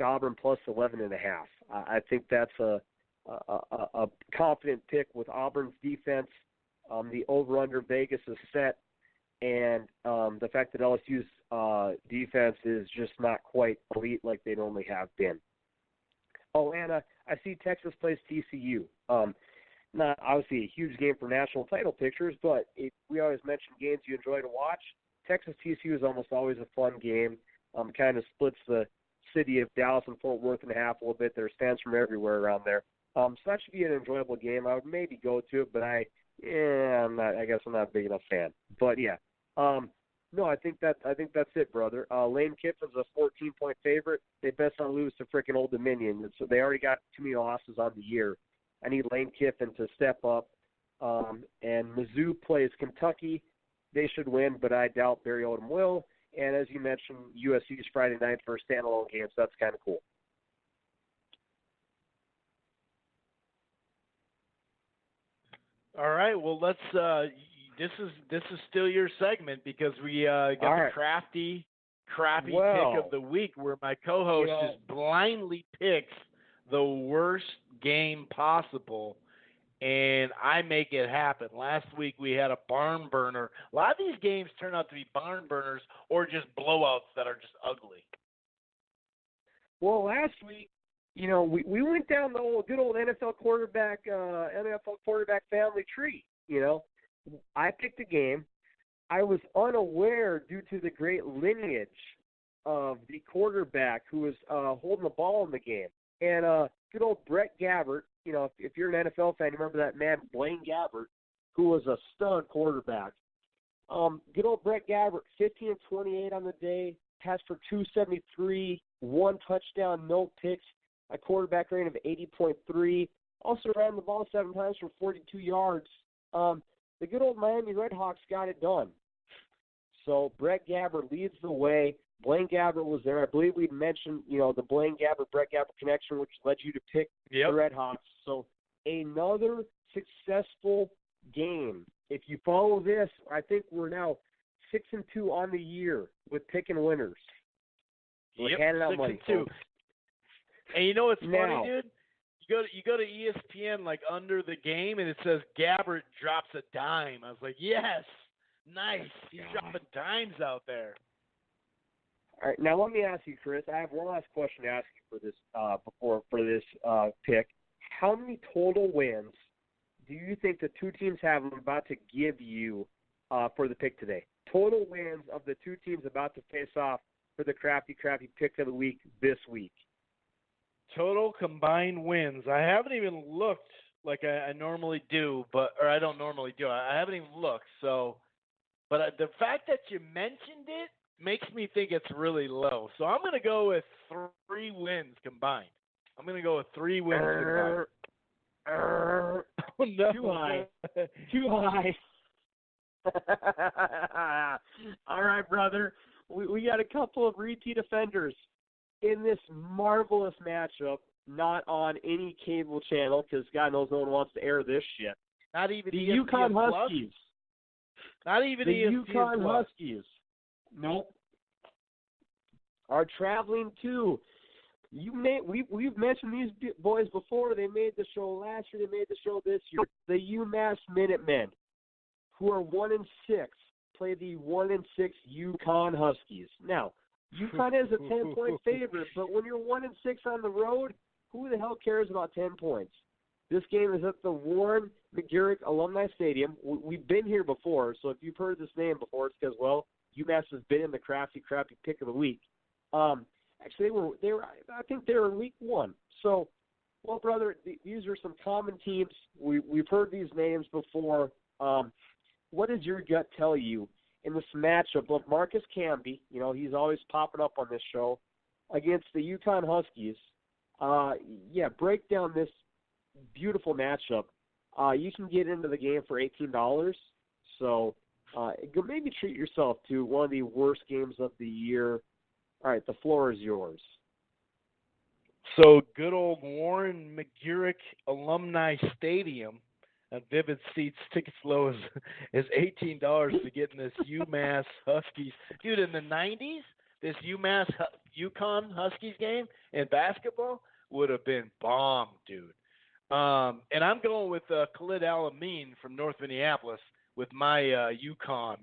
Auburn plus 11.5. I think that's a confident pick with Auburn's defense. The over-under Vegas is set, and the fact that LSU's defense is just not quite elite like they normally have been. Oh, and I see Texas plays TCU. Not obviously a huge game for national title pictures, but we always mention games you enjoy to watch. Texas TCU is almost always a fun game. Kind of splits the city of Dallas and Fort Worth in half a little bit. There's fans from everywhere around there. So that should be an enjoyable game. I would maybe go to it, but I guess I'm not a big enough fan. But yeah. No, I think that's it, brother. Lane Kiffin's a 14-point favorite. They best not lose to freaking Old Dominion. So they already got too many losses on the year. I need Lane Kiffin to step up. And Mizzou plays Kentucky. They should win, but I doubt Barry Odom will. And as you mentioned, USC's Friday night for a standalone game, so that's kind of cool. All right. Well, let's. This is still your segment because we got the crappy pick of the week, where my co-host just blindly picks the worst game possible, and I make it happen. Last week we had a barn burner. A lot of these games turn out to be barn burners or just blowouts that are just ugly. Well, last week, we went down the good old NFL quarterback family tree. I picked a game. I was unaware due to the great lineage of the quarterback who was holding the ball in the game. And good old Brett Gabbert, if you're an NFL fan, you remember that man, Blaine Gabbert, who was a stud quarterback. Good old Brett Gabbert, 15 of 28 on the day, passed for 273, 1 touchdown, no picks, a quarterback rating of 80.3. Also ran the ball 7 times for 42 yards. The good old Miami Redhawks got it done. So Brett Gabbert leads the way. Blaine Gabbert was there. I believe we mentioned, the Blaine Gabbert-Brett Gabbert connection, which led you to pick the Red Hawks. So another successful game. If you follow this, I think we're now 6-2 on the year with picking winners. We're handing out money, 6-2. folks. And you know what's Now, funny, dude? You go to ESPN like under the game, and it says Gabbert drops a dime. I was like, yes, nice. He's dropping dimes out there. All right, now let me ask you, Chris. I have one last question to ask you for this pick. How many total wins do you think the two teams have? I'm about to give you for the pick today. Total wins of the two teams about to face off for the crafty pick of the week this week. Total combined wins. I haven't even looked like I normally do, or I don't normally do. I haven't even looked. So, but the fact that you mentioned it makes me think it's really low. So I'm going to go with 3 wins combined. I'm going to go with 3 wins combined. Oh, no. Too high. Too high. All right, brother. We got a couple of repeat offenders in this marvelous matchup, not on any cable channel because God knows no one wants to air this shit. Not even the UConn Huskies. Not even the ESPN UConn Plus. Huskies. Nope. Are traveling too. We've mentioned these boys before. They made the show last year. They made the show this year. The UMass Minutemen, who are 1-6, play the 1-6 UConn Huskies. Now, UConn is a 10-point favorite, but when you're 1-6 on the road, who the hell cares about 10 points? This game is at the Warren McGurk Alumni Stadium. We've been here before, so if you've heard this name before, it's because, well, UMass has been in the crafty pick of the week. Actually, they were. I think they were in week 1. So, well, brother, these are some common teams. We've heard these names before. What does your gut tell you in this matchup of Marcus Camby? He's always popping up on this show against the UConn Huskies. Break down this beautiful matchup. You can get into the game for $18. So maybe treat yourself to one of the worst games of the year. All right, the floor is yours. So good old Warren McGurk Alumni Stadium. Vivid Seats, tickets low as $18 to get in this UMass Huskies. Dude, in the 90s, this UConn Huskies game in basketball would have been bomb, dude. And I'm going with Khalid Al-Amin from North Minneapolis with my UConn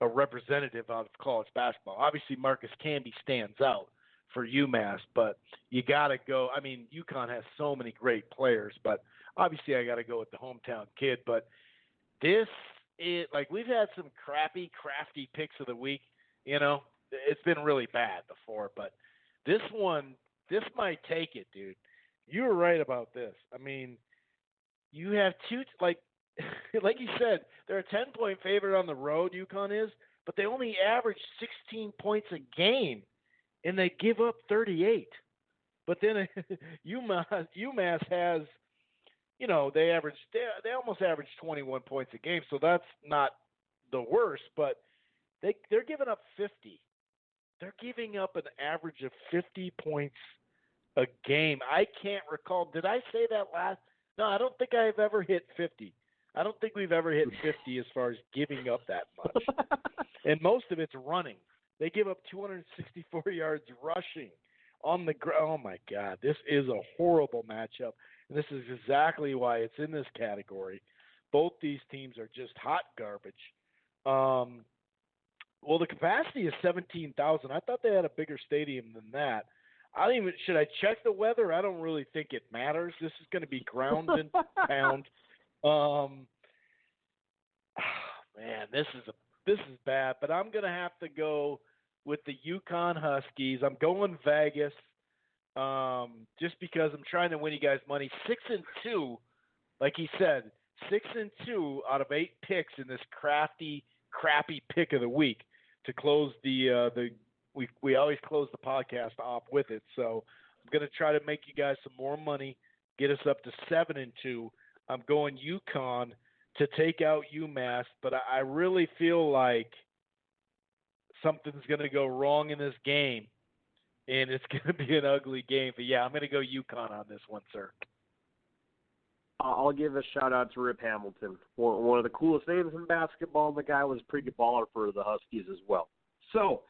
representative out of college basketball. Obviously, Marcus Camby stands out for UMass, but you got to go. I mean, UConn has so many great players, but obviously I got to go with the hometown kid. But this is like we've had some crafty picks of the week. It's been really bad before, but this might take it, dude. You were right about this. I mean, you have two, like you said, they're a 10-point favorite on the road, UConn is, but they only average 16 points a game, and they give up 38. But then UMass has, they almost average 21 points a game, so that's not the worst, but they're giving up 50. They're giving up an average of 50 points a game. I can't recall. Did I say that last? No, I don't think I've ever hit 50. I don't think we've ever hit 50 as far as giving up that much. And most of it's running. They give up 264 yards rushing on the ground. Oh, my God. This is a horrible matchup. And this is exactly why it's in this category. Both these teams are just hot garbage. Well, the capacity is 17,000. I thought they had a bigger stadium than that. Should I check the weather? I don't really think it matters. This is going to be ground and pound. Man, this is bad. But I'm going to have to go with the UConn Huskies. I'm going Vegas, just because I'm trying to win you guys money. 6-2, like he said, 6-2 out of 8 picks in this crappy pick of the week to close we always close the podcast off with it. So I'm going to try to make you guys some more money, get us up to 7-2. I'm going UConn to take out UMass, but I really feel like something's going to go wrong in this game, and it's going to be an ugly game. But, yeah, I'm going to go UConn on this one, sir. I'll give a shout-out to Rip Hamilton, one of the coolest names in basketball. The guy was a pretty good baller for the Huskies as well. So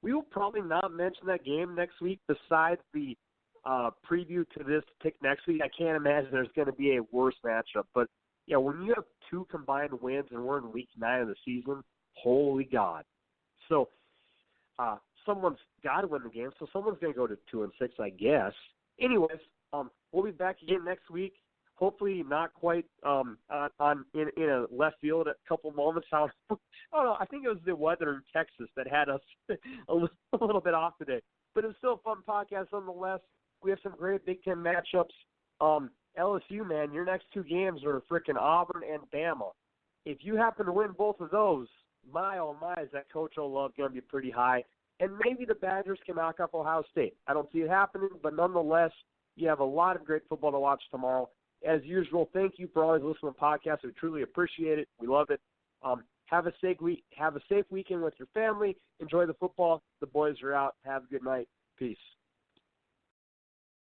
we will probably not mention that game next week besides the preview to this pick next week. I can't imagine there's going to be a worse matchup. But, yeah, when you have 2 combined wins and we're in week 9 of the season, holy God. So someone's got to win the game, so someone's going to go to 2-6, I guess. Anyways, we'll be back again next week. Hopefully not quite in a left field at a couple moments. I don't know. I think it was the weather in Texas that had us a little bit off today. But it was still a fun podcast nonetheless. We have some great Big Ten matchups. LSU, man, your next 2 games are freaking Auburn and Bama. If you happen to win both of those, my oh my, is that Coach O love going to be pretty high. And maybe the Badgers can knock off Ohio State. I don't see it happening, but nonetheless, you have a lot of great football to watch tomorrow. As usual, thank you for always listening to the podcast. We truly appreciate it. We love it. Have a safe weekend with your family. Enjoy the football. The boys are out. Have a good night. Peace.